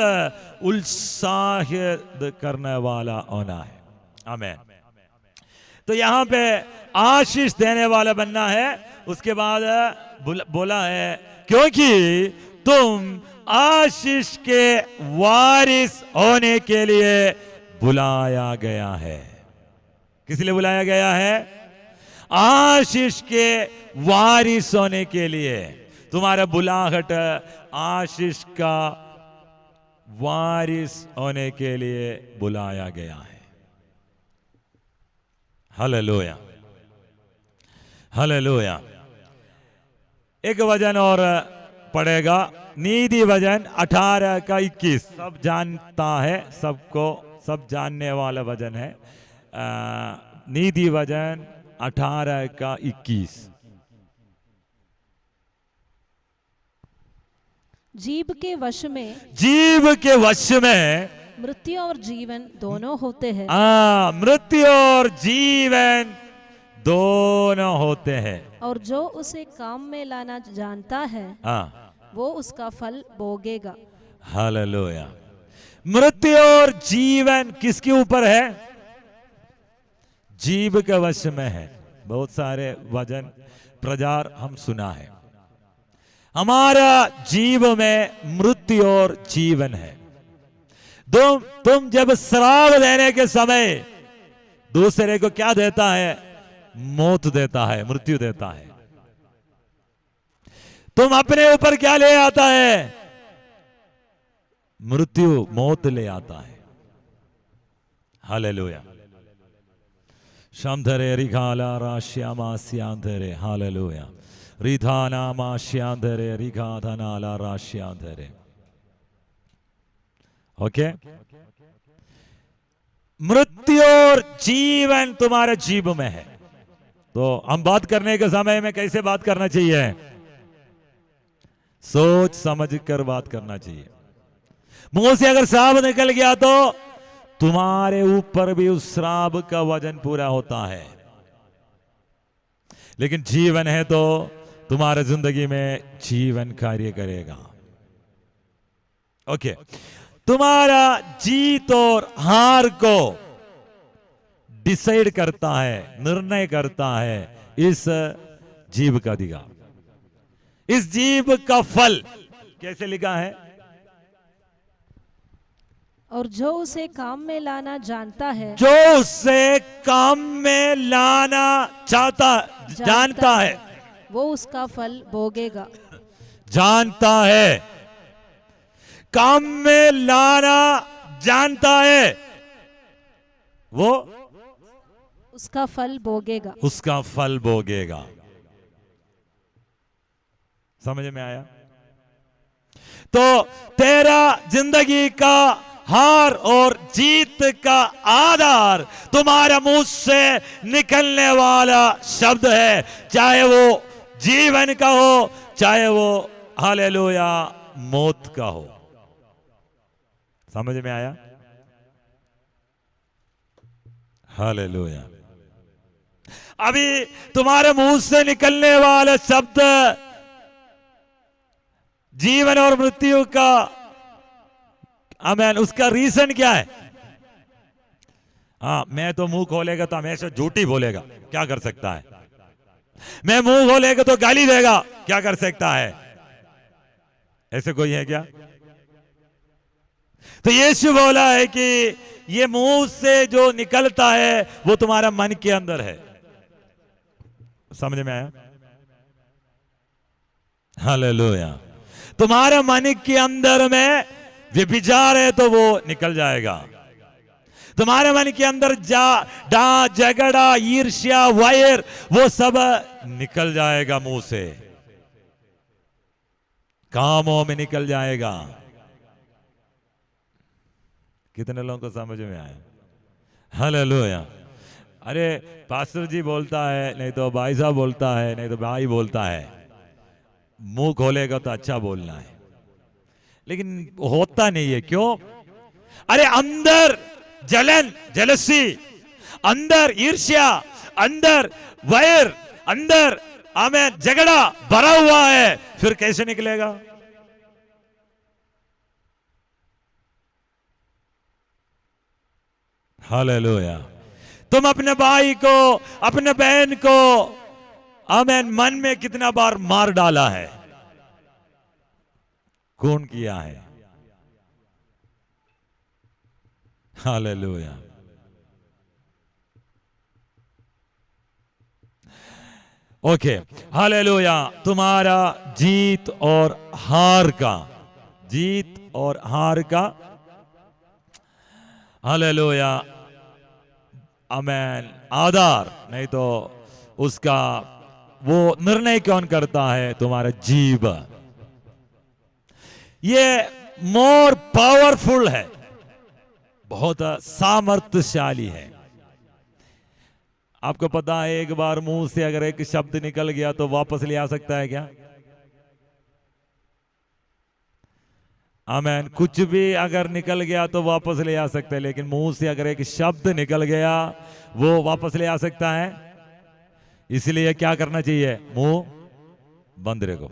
उत्साहित करने वाला होना है। आमीन। तो यहां पे आशीष देने वाला बनना है। उसके बाद बोला है क्योंकि तुम आशीष के वारिस होने के लिए बुलाया गया है। किस लिए बुलाया गया है? आशीष के वारिस होने के लिए। तुम्हारा बुलाहट आशीष का वारिस होने के लिए बुलाया गया है। हालेलुया। हालेलुया। एक वचन और पढ़ेगा, नीति वचन 18 का 21। सब जानता है, सबको सब जानने वाला वचन है। नीति वचन 18 का 21। जीभ के वश में, जीभ के वश में मृत्यु और जीवन दोनों होते हैं। मृत्यु और जीवन दोनों होते हैं। और जो उसे काम में लाना जानता है वो उसका फल भोगेगा। हालेलुया। मृत्यु और जीवन किसके ऊपर है? जीभ के वश में है। बहुत सारे वचन प्रचार हम सुना है। हमारा जीव में मृत्यु और जीवन है। तुम जब श्राप देने के समय दूसरे को क्या देता है? मौत देता है, मृत्यु देता है। तुम अपने ऊपर क्या ले आता है? मृत्यु मौत ले आता है। हालेलुया। शमधरे रिघाला राश्यामास्यांधरे। हालेलुया। रिधानामाश्यांधरे रिघाधनाला राश्यांधरे। ओके, मृत्यु और जीवन तुम्हारे जीव में है। तो हम बात करने के समय में कैसे बात करना चाहिए? सोच समझ कर बात करना चाहिए। मुंह से अगर श्राप निकल गया तो तुम्हारे ऊपर भी उस श्राप का वजन पूरा होता है। लेकिन जीवन है तो तुम्हारे जिंदगी में जीवन कार्य करेगा। ओके, तुम्हारा जीत और हार को डिसाइड करता है, निर्णय करता है इस जीव का अधिकार। इस जीव का फल कैसे लिखा है? और जो उसे काम में लाना जानता है, जो उसे काम में लाना जानता है, वो उसका फल भोगेगा। जानता है, काम में लाना जानता है, वो उसका फल भोगेगा। उसका फल भोगेगा। समझ में आया? तो तेरा जिंदगी का हार और जीत का आधार तुम्हारा मुंह से निकलने वाला शब्द है, चाहे वो जीवन का हो, चाहे वो हालेलुया मौत का हो। समझ में आया? हालेलुया। अभी तुम्हारे मुंह से निकलने वाला शब्द जीवन और मृत्यु का, आमेन, उसका रीजन क्या है? हाँ, मैं तो मुंह खोलेगा तो हमेशा झूठी बोलेगा, क्या कर सकता है? मैं मुंह खोलेगा तो गाली देगा, क्या कर सकता है? ऐसे कोई है क्या? तो यीशु बोला है कि ये मुंह से जो निकलता है वो तुम्हारा मन के अंदर है। समझ में आया? हालेलुया। तुम्हारा मन के अंदर में व्यभिचार है तो वो निकल जाएगा। तुम्हारे मन के अंदर झगड़ा, ईर्ष्या, वैर, वो सब निकल जाएगा मुंह से, कामों में निकल जाएगा। कितने लोगों को समझ में आया? हालेलुया। अरे पास्टर जी बोलता है, नहीं तो भाई साहब बोलता है, नहीं तो भाई बोलता है, मुंह खोलेगा तो अच्छा बोलना है, लेकिन होता नहीं है। क्यों? अरे अंदर जलन, जेलसी, अंदर ईर्ष्या, अंदर वैर, अंदर आमेन झगड़ा भरा हुआ है, फिर कैसे निकलेगा? हालेलुया। तुम अपने भाई को, अपने बहन को आमेन मन में कितना बार मार डाला है? कौन किया है? हालेलुया। Okay, hallelujah. तुम्हारा जीत और हार का, जीत और हार का, हालेलुया, आमेन, आधार नहीं तो उसका वो निर्णय कौन करता है? तुम्हारा जीव। ये मोर पावरफुल है, बहुत सामर्थ्यशाली है। आपको पता है एक बार मुंह से अगर एक शब्द निकल गया तो वापस ले आ सकता है क्या? आमेन। कुछ भी अगर निकल गया तो वापस ले आ सकता है, लेकिन मुंह से अगर एक शब्द निकल गया वो वापस ले आ सकता है। इसलिए क्या करना चाहिए? मुंह बंद रखो।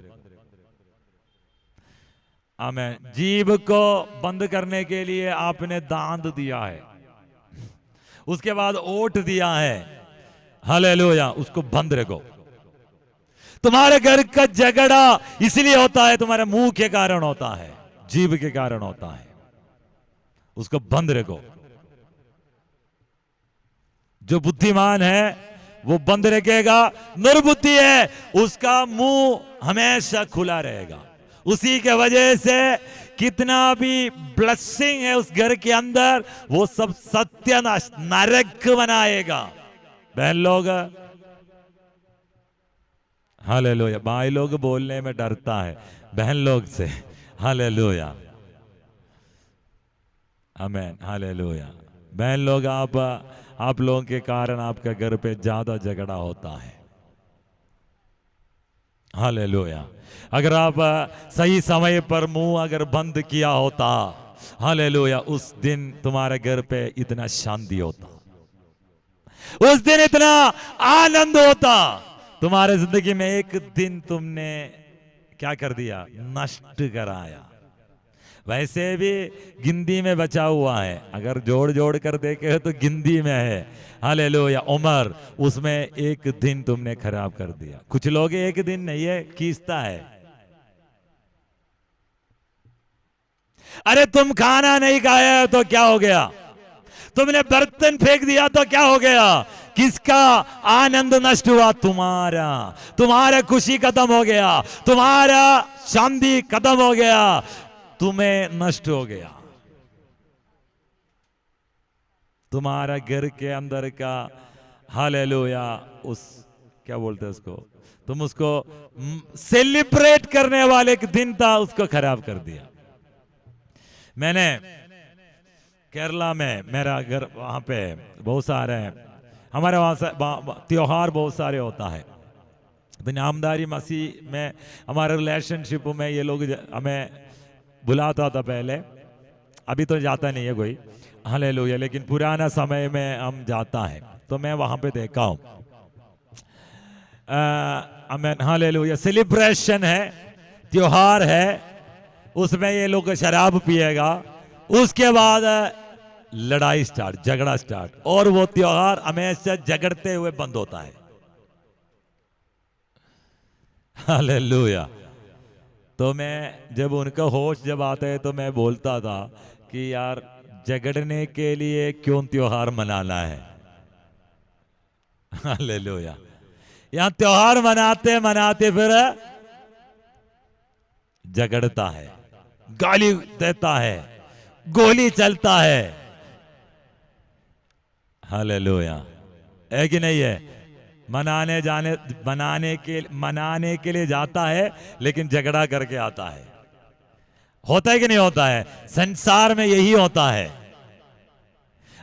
आमेन। जीभ को बंद करने के लिए आपने दांत दिया है, उसके बाद ओठ दिया है। हालेलुया। उसको बंद रखो। तुम्हारे घर का झगड़ा इसलिए होता है, तुम्हारे मुंह के कारण होता है, जीभ के कारण होता है। उसको बंद रखो। जो बुद्धिमान है वो बंद रखेगा, निर्बुद्धि है उसका मुंह हमेशा खुला रहेगा। उसी के वजह से कितना भी ब्लेसिंग है उस घर के अंदर, वो सब सत्यानाश नरक बनाएगा। बहन लोग, हालेलुया। भाई लोग बोलने में डरता है बहन लोग से, हालेलुया, आमीन, हालेलुया। बहन लोग, आप लोगों के कारण आपका घर पे ज्यादा झगड़ा होता है, हालेलुया। अगर आप सही समय पर मुंह अगर बंद किया होता, हालेलुया, उस दिन तुम्हारे घर पे इतना शांति होता, उस दिन इतना आनंद होता। तुम्हारे जिंदगी में एक दिन तुमने क्या कर दिया? नष्ट कराया। वैसे भी गिनती में बचा हुआ है, अगर जोड़ जोड़ कर देखे तो गिनती में है, हालेलुया, उमर, उसमें एक दिन तुमने खराब कर दिया। कुछ लोग एक दिन नहीं है खींचता है। अरे तुम खाना नहीं खाया तो क्या हो गया? तुमने बर्तन फेंक दिया तो क्या हो गया? किसका आनंद नष्ट हुआ? तुम्हारा। तुम्हारा खुशी खत्म हो गया, तुम्हारा शांति खत्म हो गया, तुम्हें नष्ट हो गया। तुम्हारा घर के अंदर का, हालेलुया, उस क्या बोलते हैं उसको, तुम उसको सेलिब्रेट करने वाले एक दिन था, उसको खराब कर दिया। मैंने केरला में, मेरा घर वहां पे बहुत सारे हैं, हमारे वहां से त्योहार बहुत सारे होता है। तो नामदारी मसीह में हमारे रिलेशनशिप में ये लोग हमें बुलाता था पहले, अभी तो जाता नहीं है कोई, हालेलुया, लेकिन पुराना समय में हम जाता है। तो मैं वहां पे देखा हूं, आमीन, हालेलुया, सेलिब्रेशन है, त्योहार है, उसमें ये लोग शराब पिएगा, उसके बाद लड़ाई स्टार्ट, झगड़ा स्टार्ट, और वो त्योहार हमेशा झगड़ते हुए बंद होता है, हालेलुया। तो मैं जब उनका होश जब आता है तो मैं बोलता था कि यार झगड़ने के लिए क्यों त्योहार मनाना है, हालेलुया। यहां त्योहार मनाते मनाते फिर झगड़ता है, गाली देता है, गोली चलता है, हालेलुया, है कि नहीं है? मनाने के लिए जाता है, लेकिन झगड़ा करके आता है। होता है कि नहीं होता है? संसार में यही होता है।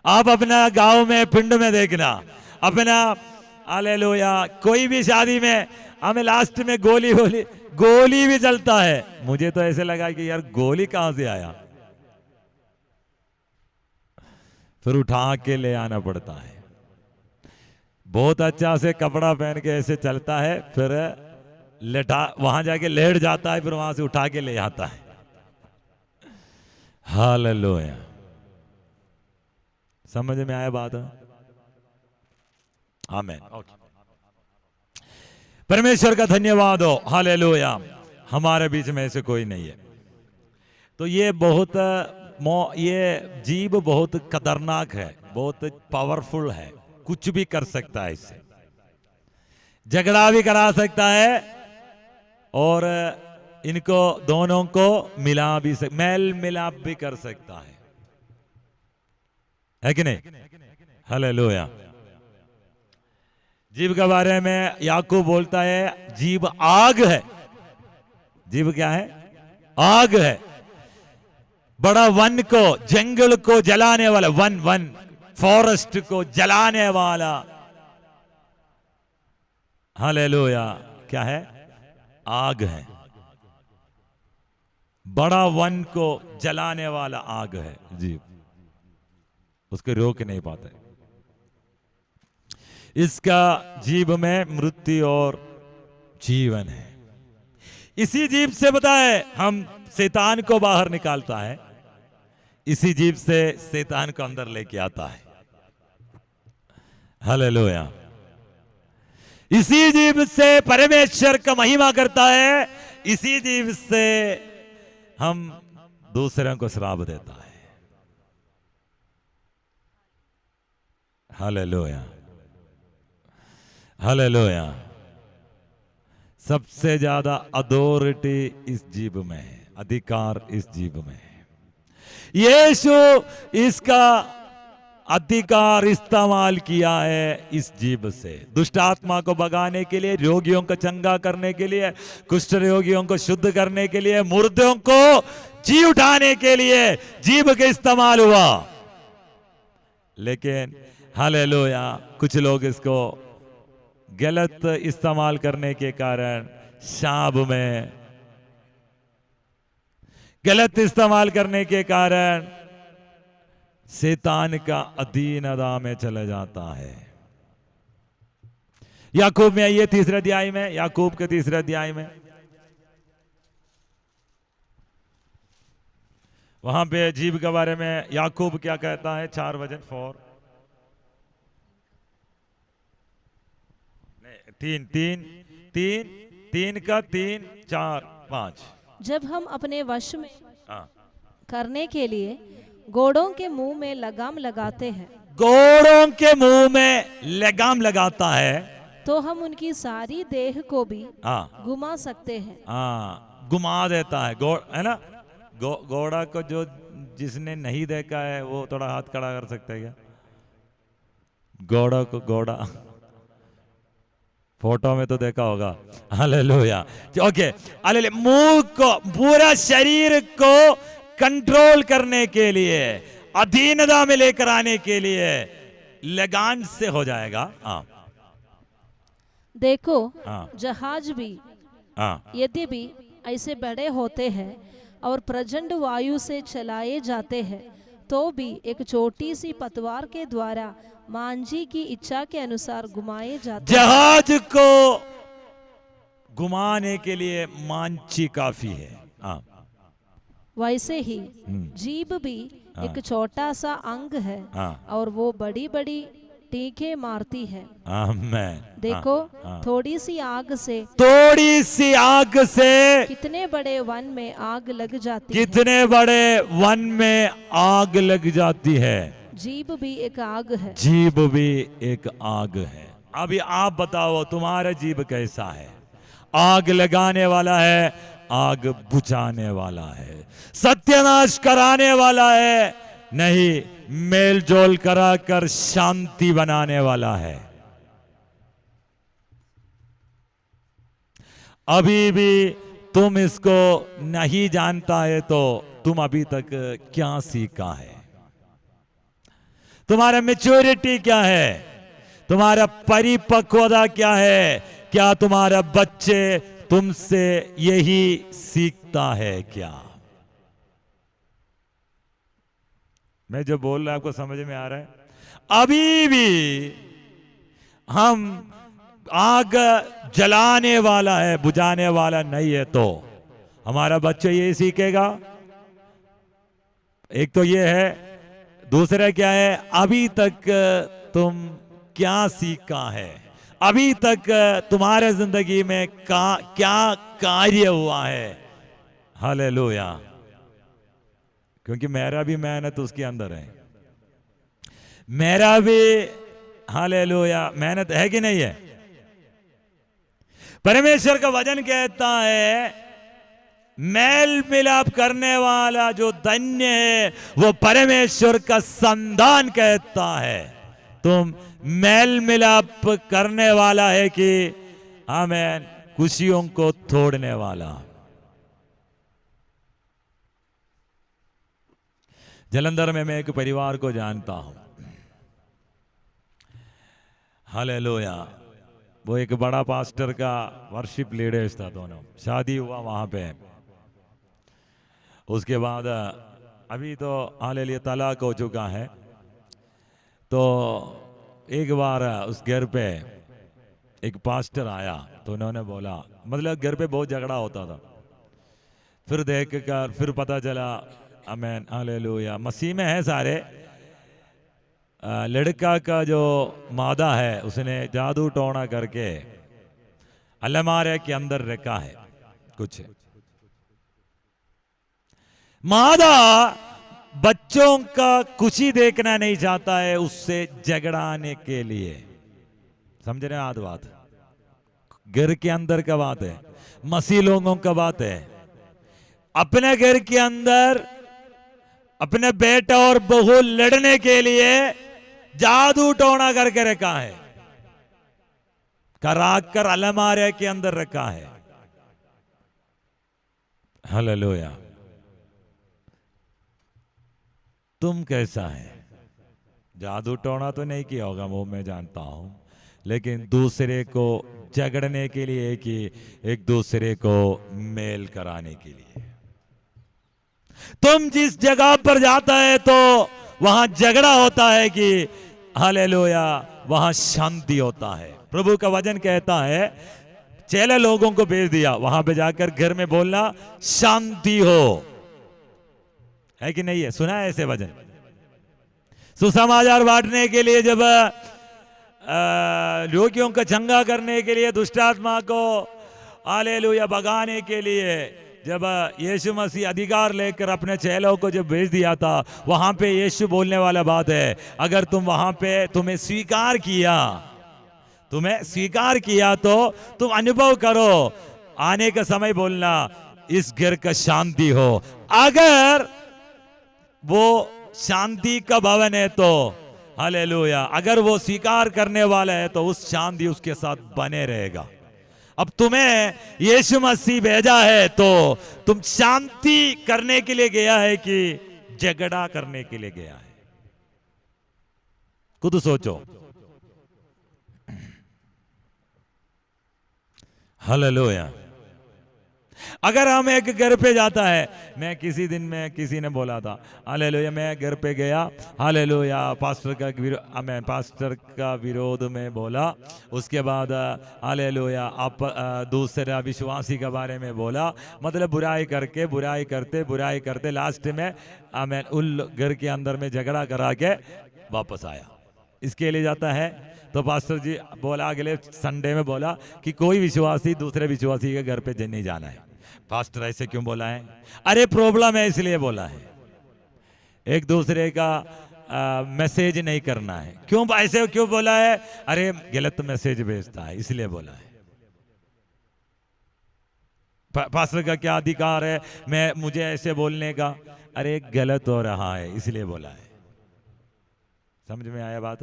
आप अपना गांव में, पिंड में देखना, अपना, हालेलुया, कोई भी शादी में हमें लास्ट में गोली भी चलता है। मुझे तो ऐसे लगा कि यार गोली कहां से आया, फिर उठा के ले आना पड़ता है। बहुत अच्छा से कपड़ा पहन के ऐसे चलता है, फिर लेटा वहां जाके लेट जाता है, फिर वहां से उठा के ले आता है, हालेलुया। समझ में आया बात? आमीन। परमेश्वर का धन्यवाद हो, हालेलुया। हमारे बीच में ऐसे कोई नहीं है। तो ये जीभ बहुत खतरनाक है, बहुत पावरफुल है, कुछ भी कर सकता है, इससे झगड़ा भी करा सकता है, और इनको दोनों को मेल मिलाप भी कर सकता है कि नहीं? हालेलुया। जीभ के बारे में याकूब बोलता है, जीभ आग है। जीभ क्या है? आग है। बड़ा वन को, जंगल को जलाने वाला, वन फॉरेस्ट को जलाने वाला, हालेलुया, क्या है? आग है। बड़ा वन को जलाने वाला आग है जीभ, उसको रोक नहीं पाते। इसका जीभ में मृत्यु और जीवन है। इसी जीभ से बताए हम शैतान को बाहर निकालता है, इसी जीभ से शैतान को अंदर लेके आता है, हालेलुया। इसी जीभ से परमेश्वर का महिमा करता है, इसी जीभ से हम दूसरों को श्राप देता है, हालेलुया, हालेलुया। सबसे ज्यादा अथॉरिटी इस जीभ में है, अधिकार इस जीभ में है। यीशु इसका अधिकार इस्तेमाल किया है इस जीभ से, दुष्ट आत्मा को भगाने के लिए, रोगियों को चंगा करने के लिए, कुष्ठ रोगियों को शुद्ध करने के लिए, मुर्दों को जी उठाने के लिए जीभ का इस्तेमाल हुआ। लेकिन हालेलुया कुछ लोग इसको गलत इस्तेमाल करने के कारण शाब में, गलत इस्तेमाल करने के कारण शैतान का अधीनता में चले जाता है। याकूब में आइए तीसरे अध्याय में, याकूब के तीसरे अध्याय में, वहां पे जीभ के बारे में याकूब क्या कहता है, 4 वचन 4 3 3 3 3 का 3 4 5। जब हम अपने वश में करने के लिए घोड़ों के मुंह में लगाम लगाते हैं, घोड़ों के मुंह में लगाम लगाता है, तो हम उनकी सारी देह को भी घुमा सकते हैं। घुमा देता है, है ना। घोड़ा को जो जिसने नहीं देखा है वो थोड़ा हाथ खड़ा कर सकता है क्या? घोड़ा को, घोड़ा फोटो में तो देखा होगा। हालेलुया। Okay, hallelujah. मुंह को, पूरा शरीर को कंट्रोल करने के लिए, अधीनता में लेकर आने के लिए लगान से हो जाएगा। देखो जहाज भी यद्यपि ऐसे बड़े होते हैं और प्रचंड वायु से चलाए जाते हैं, तो भी एक छोटी सी पतवार के द्वारा मांझी की इच्छा के अनुसार घुमाए जाते हैं। जहाज को घुमाने के लिए मांझी काफी है। वैसे ही जीभ भी एक छोटा सा अंग है और वो बड़ी बड़ी टीके मारती है। आमीन। देखो थोड़ी सी आग से, थोड़ी सी आग से कितने बड़े वन में आग लग जाती है। कितने बड़े वन में आग लग जाती है। जीभ भी एक आग है। जीभ भी एक आग है। अभी आप बताओ तुम्हारा जीभ कैसा है? आग लगाने वाला है, आग बुझाने वाला है, सत्यानाश कराने वाला है, नहीं मेल जोल कराकर शांति बनाने वाला है। अभी भी तुम इसको नहीं जानता है तो तुम अभी तक क्या सीखा है? तुम्हारा मैच्योरिटी क्या है? तुम्हारा परिपक्वता क्या है? क्या तुम्हारा बच्चे तुमसे यही सीखता है क्या? मैं जो बोल रहा हूं आपको समझ में आ रहा है? अभी भी हम आग जलाने वाला है, बुझाने वाला नहीं है, तो हमारा बच्चा ये सीखेगा। एक तो ये है, दूसरा क्या है, अभी तक तुम क्या सीखा है? अभी तक तुम्हारे जिंदगी में क्या कार्य हुआ है? हालेलुया। क्योंकि मेरा भी मेहनत उसके अंदर है, मेरा भी हालेलुया मेहनत है कि नहीं है? परमेश्वर का वचन कहता है मेल मिलाप करने वाला जो धन्य है वो परमेश्वर का संतान कहता है। तुम मेल मिलाप करने वाला है कि आमीन, खुशियों को तोड़ने वाला। जलंधर में मैं एक परिवार को जानता हूं। हालेलुया। वो एक बड़ा पास्टर का वर्शिप लीडर्स था, दोनों शादी हुआ वहां पे। उसके बाद अभी तो हालेलुया तलाक हो चुका है। तो एक बार उस घर पे एक पास्टर आया तो उन्होंने बोला, मतलब घर पे बहुत झगड़ा होता था, फिर देख कर फिर पता चला आमीन हालेलुया मसीह में है सारे। लड़का का जो मादा है उसने जादू टोना करके अलमारे के अंदर रखा है कुछ। मादा बच्चों का खुशी देखना नहीं चाहता है, उससे झगड़ाने के लिए। समझ रहे हैं बात? घर के अंदर का बात है, मसीह लोगों का बात है। अपने घर के अंदर अपने बेटा और बहू लड़ने के लिए जादू टोना करके रखा है, कराकर अलमारे के अंदर रखा है। हालेलुया। तुम कैसा है? जादू टोना तो नहीं किया होगा वो मैं जानता हूं, लेकिन दूसरे को झगड़ने के लिए कि एक दूसरे को मेल कराने के लिए। तुम जिस जगह पर जाता है तो वहां झगड़ा होता है कि हालेलुया, वहां शांति होता है। प्रभु का वचन कहता है चेले लोगों को भेज दिया, वहां पे जाकर घर में बोलना शांति हो, है कि नहीं है? सुना है ऐसे वचन? सुसमाचार बांटने के लिए, जब रोगियों का चंगा करने के लिए, दुष्टात्मा को हालेलुया भगाने के लिए, जब यीशु मसीह अधिकार लेकर अपने चेलों को जब भेज दिया था, वहां पे यीशु बोलने वाला बात है, अगर तुम वहां पे तुम्हें स्वीकार किया तो तुम अनुभव करो, आने का समय बोलना इस घर का शांति हो। अगर वो शांति का भवन है तो हालेलुया, अगर वो स्वीकार करने वाला है तो उस शांति उसके साथ बने रहेगा। अब तुम्हें यीशु मसीह भेजा है तो तुम शांति करने के लिए गया है कि झगड़ा करने के लिए गया है? खुद सोचो। हालेलुया। अगर हम एक घर पे जाता है, मैं किसी दिन में किसी ने बोला था हालेलुया, मैं घर पे गया, हालेलुया, पास्टर का विरोध में बोला, उसके बाद हालेलुया आप दूसरा विश्वासी के बारे में बोला, मतलब बुराई करते लास्ट में मैं उन घर के अंदर में झगड़ा करा के वापस आया। इसके लिए जाता है तो पास्टर जी बोला, अगले संडे में बोला कि कोई विश्वासी दूसरे विश्वासी के घर पे नहीं जाना है। पास्टर ऐसे क्यों बोला है? अरे प्रॉब्लम है इसलिए बोला है, एक दूसरे का मैसेज नहीं करना है। क्यों ऐसे क्यों बोला है? अरे गलत मैसेज भेजता है इसलिए बोला है। पास्टर का क्या अधिकार है मुझे ऐसे बोलने का? अरे गलत हो रहा है इसलिए बोला है। समझ में आया बात?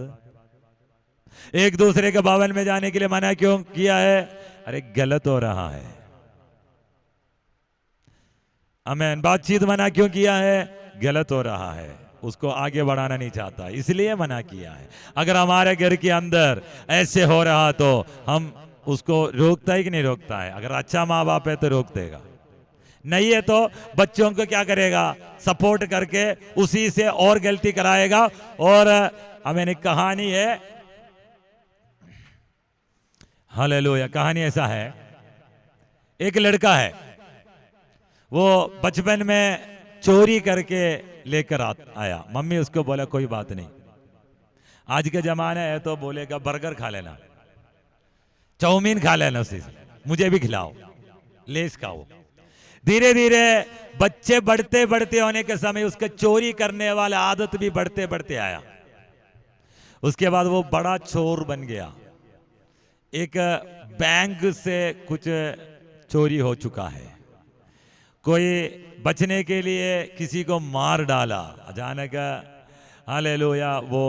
एक दूसरे के भवन में जाने के लिए मना क्यों किया है? अरे गलत हो रहा है। आमीन। बातचीत मना क्यों किया है? गलत हो रहा है, उसको आगे बढ़ाना नहीं चाहता इसलिए मना किया है। अगर हमारे घर के अंदर ऐसे हो रहा तो हम उसको रोकता है कि नहीं रोकता है? अगर अच्छा माँ बाप है तो रोक देगा, नहीं है तो बच्चों को क्या करेगा? सपोर्ट करके उसी से और गलती कराएगा। और हमें एक कहानी है, हालेलुया, कहानी ऐसा है, एक लड़का है, वो बचपन में चोरी करके लेकर आया। मम्मी उसको बोला कोई बात नहीं, आज के जमाने है तो बोलेगा बर्गर खा लेना, चाउमीन खा लेना, उसी से मुझे भी खिलाओ, लेस खाओ। धीरे धीरे बच्चे बढ़ते बढ़ते होने के समय उसका चोरी करने वाला आदत भी बढ़ते बढ़ते आया। उसके बाद वो बड़ा चोर बन गया। एक बैंक से कुछ चोरी हो चुका है, कोई बचने के लिए किसी को मार डाला, अचानक हालेलुया वो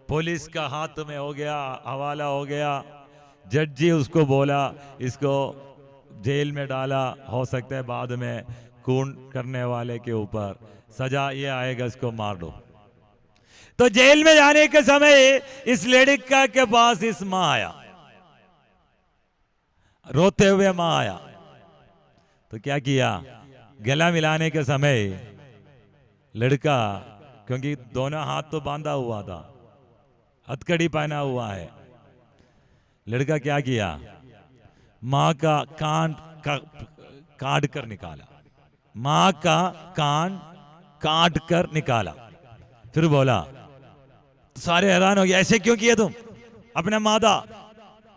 पुलिस का हाथ में हो गया, हवाला हो गया। जज जी उसको बोला इसको जेल में डाला, हो सकता है बाद में खून करने वाले के ऊपर सजा ये आएगा, इसको मार दो। तो जेल में जाने के समय इस लड़का के पास इस माँ आया, रोते हुए माँ आया। तो क्या किया? गला मिलाने के समय लड़का, क्योंकि दोनों हाथ तो बांधा हुआ था, हथकड़ी पहना हुआ है, लड़का क्या किया? माँ का कान काट कर निकाला, माँ का कान काट कर निकाला। फिर बोला, सारे हैरान हो गए, ऐसे क्यों किया तुम अपने माता?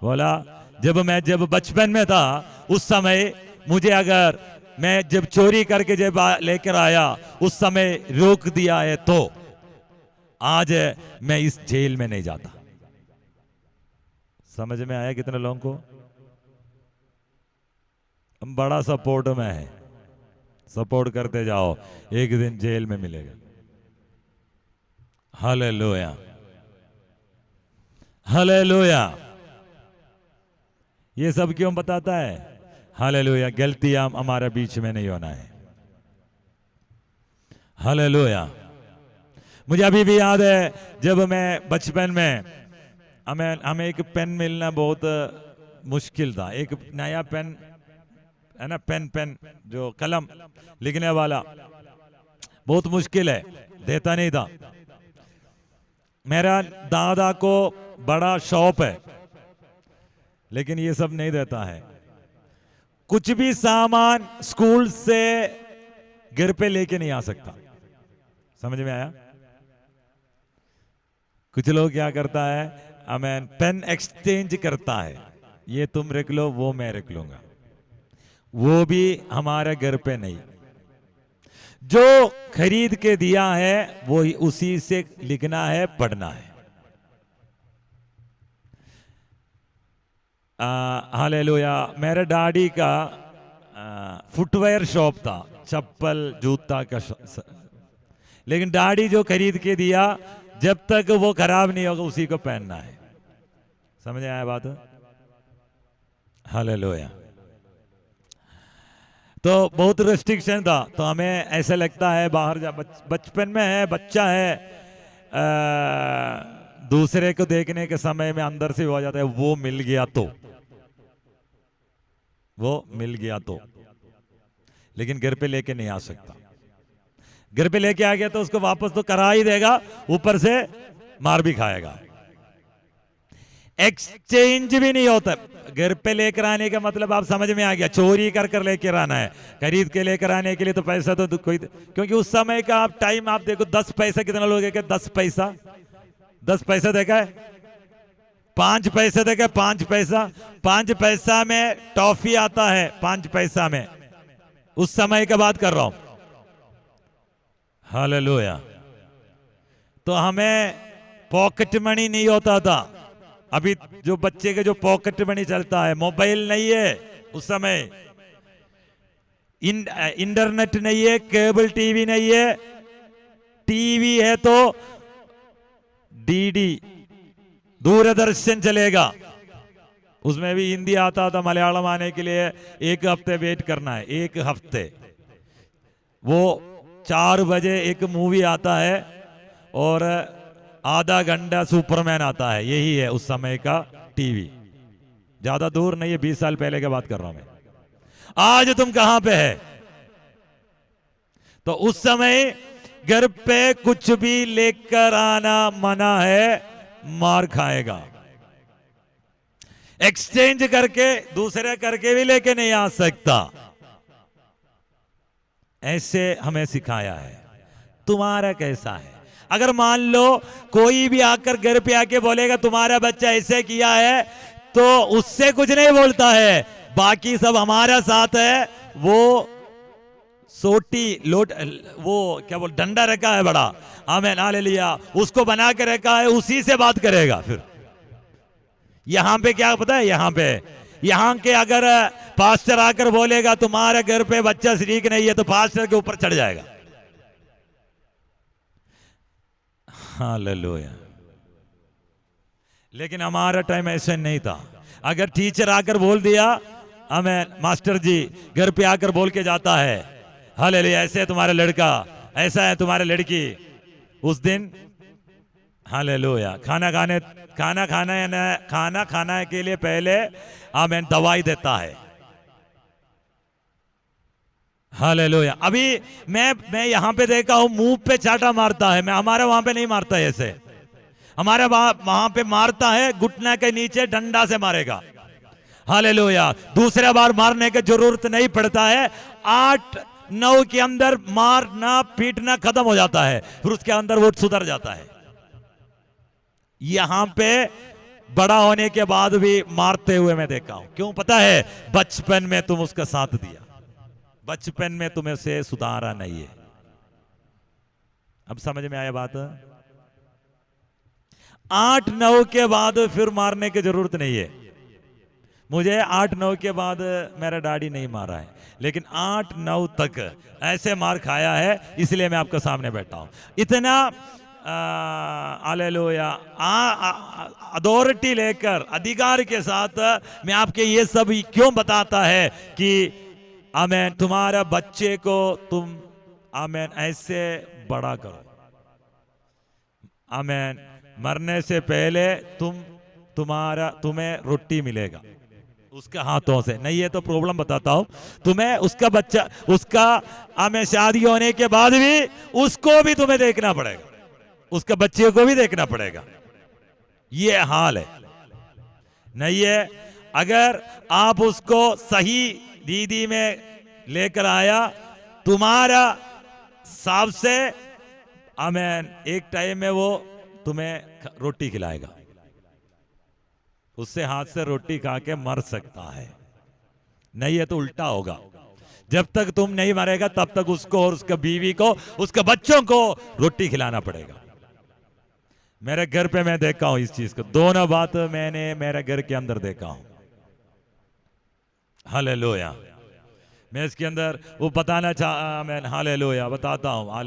बोला जब बचपन में था उस समय मुझे, अगर मैं जब चोरी करके जब लेकर आया उस समय रोक दिया है तो आज मैं इस जेल में नहीं जाता। समझ में आया कितने लोगों को? बड़ा सपोर्ट में है, सपोर्ट करते जाओ, एक दिन जेल में मिलेगा। Hallelujah, hallelujah. ये सब क्यों बताता है? हालेलुया, गलतियां हमारे बीच में नहीं होना है। हालेलुया। मुझे अभी भी याद है जब मैं बचपन में हमें एक पेन मिलना बहुत मुश्किल था। एक नया पेन है ना, पेन जो कलम लिखने वाला, बहुत मुश्किल है, देता नहीं था। मेरा दादा को बड़ा शौक है, लेकिन ये सब नहीं देता है। कुछ भी सामान स्कूल से घर पे लेके नहीं आ सकता। समझ में आया? कुछ लोग क्या करता है, हमें पेन एक्सचेंज करता है, ये तुम रख लो, वो मैं रख लूंगा। वो भी हमारे घर पे नहीं। जो खरीद के दिया है वो ही उसी से लिखना है, पढ़ना है। हालेलुया। मेरे डैडी का फुटवेयर शॉप था, चप्पल जूता का लेकिन डैडी जो खरीद के दिया, जब तक वो खराब नहीं होगा उसी को पहनना है। समझ आया बात? हालेलुया। तो बहुत रेस्ट्रिक्शन था, तो हमें ऐसा लगता है बाहर जा, बचपन में है, बच्चा है, दूसरे को देखने के समय में अंदर से हो जाता है, वो मिल गया तो, वो मिल गया तो, लेकिन घर पे लेके नहीं आ सकता। घर पे लेके आ गया तो उसको वापस तो करा ही देगा, ऊपर से मार भी खाएगा। एक्सचेंज भी नहीं होता। घर पे लेकर आने का मतलब आप समझ में आ गया, चोरी कर कर लेकर आना है। खरीद के लेकर आने के लिए तो पैसा तो कोई, क्योंकि उस समय का आप टाइम आप देखो, 10 पैसा कितना लोग है? 10 पैसा, 10 पैसा देखा है? 5 पैसे देखा? 5 पैसा, 5 पैसा में टॉफी आता है, 5 पैसा में। उस समय का बात कर रहा हूं। हालेलुया। तो हमें पॉकेट मनी नहीं होता था। अभी जो बच्चे के जो पॉकेट मनी चलता है, मोबाइल नहीं है उस समय, इंटरनेट नहीं है, केबल टीवी नहीं है। टीवी है तो डीडी, दूरदर्शन चलेगा, उसमें भी हिंदी आता था, मलयालम आने के लिए 1 हफ्ते वेट करना है, 1 हफ्ते। वो 4 बजे एक मूवी आता है और आधा घंटा सुपरमैन आता है। यही है उस समय का टीवी। ज्यादा दूर नहीं है, 20 साल पहले की बात कर रहा हूं मैं। आज तुम कहां पे है? तो उस समय घर पे कुछ भी लेकर आना मना है, मार खाएगा। एक्सचेंज करके दूसरे करके भी लेके नहीं आ सकता। ऐसे हमें सिखाया है। तुम्हारा कैसा है? अगर मान लो कोई भी आकर घर पे आके बोलेगा तुम्हारा बच्चा ऐसे किया है, तो उससे कुछ नहीं बोलता है, बाकी सब हमारा साथ है। वो सोटी लोट, वो क्या बोल, डंडा रखा है बड़ा, आमेन हालेलुया, उसको बना के रखा है, उसी से बात करेगा। फिर यहां पे क्या पता है? यहां के अगर पास्टर आकर बोलेगा तुम्हारे घर पे बच्चा ठीक नहीं है, तो पास्टर के ऊपर चढ़ जाएगा। हालेलुया। लेकिन हमारा टाइम ऐसा नहीं था। अगर टीचर आकर बोल दिया, हमें मास्टर जी घर पे आकर बोल के जाता है, हालेलुया, ऐसे है तुम्हारा लड़का, ऐसा है तुम्हारी लड़की, उस दिन हालेलुया खाना खाने के लिए पहले आमेन दवाई देता है। हालेलुया। अभी मैं यहां पे देखा हूं, मुंह पे चाटा मारता है। मैं हमारे वहां पे नहीं मारता है ऐसे, हमारे वहां पे मारता है घुटने के नीचे डंडा से मारेगा। हालेलुया। दूसरे बार मारने की जरूरत नहीं पड़ता है। 8-9 के अंदर मारना पीटना खत्म हो जाता है, फिर उसके अंदर वो सुधर जाता है। यहां पे बड़ा होने के बाद भी मारते हुए मैं देखा हूं। क्यों पता है? बचपन में तुम उसका साथ दिया, बचपन में तुम्हें से सुधारा नहीं है। अब समझ में आया बात? 8-9 के बाद फिर मारने की जरूरत नहीं है। मुझे 8-9 के बाद मेरा डैडी नहीं मारा है, लेकिन 8-9 तक ऐसे मार खाया है, इसलिए मैं आपके सामने बैठा हूं। इतना हालेलुया अथॉरिटी लेकर, अधिकार के साथ मैं आपके ये सब क्यों बताता है कि आमेन, तुम्हारा बच्चे को तुम आमेन ऐसे बड़ा करो। आमेन, मरने से पहले तुम्हें रोटी मिलेगा उसके हाथों से। नहीं ये तो प्रॉब्लम बताता हूं तुम्हें, उसका बच्चा, उसका आमेन शादी होने के बाद भी उसको भी तुम्हें देखना पड़ेगा, उसके बच्चे को भी देखना पड़ेगा। ये हाल है। नहीं है, अगर आप उसको सही दीदी में लेकर आया, तुम्हारा साहब से आमेन एक टाइम में वो तुम्हें रोटी खिलाएगा, उससे हाथ से रोटी खा के मर सकता है। नहीं है तो उल्टा होगा, जब तक तुम नहीं मरेगा तब तक उसको और उसके बीवी को, उसके बच्चों को रोटी खिलाना पड़ेगा। मेरे घर पे मैं देखा हूं इस चीज को, दोनों बात मैंने मेरे घर के अंदर देखा हूं। हालेलुया। मैं इसके अंदर वो बताना चाह, मैं हालेलुया बताता हूं।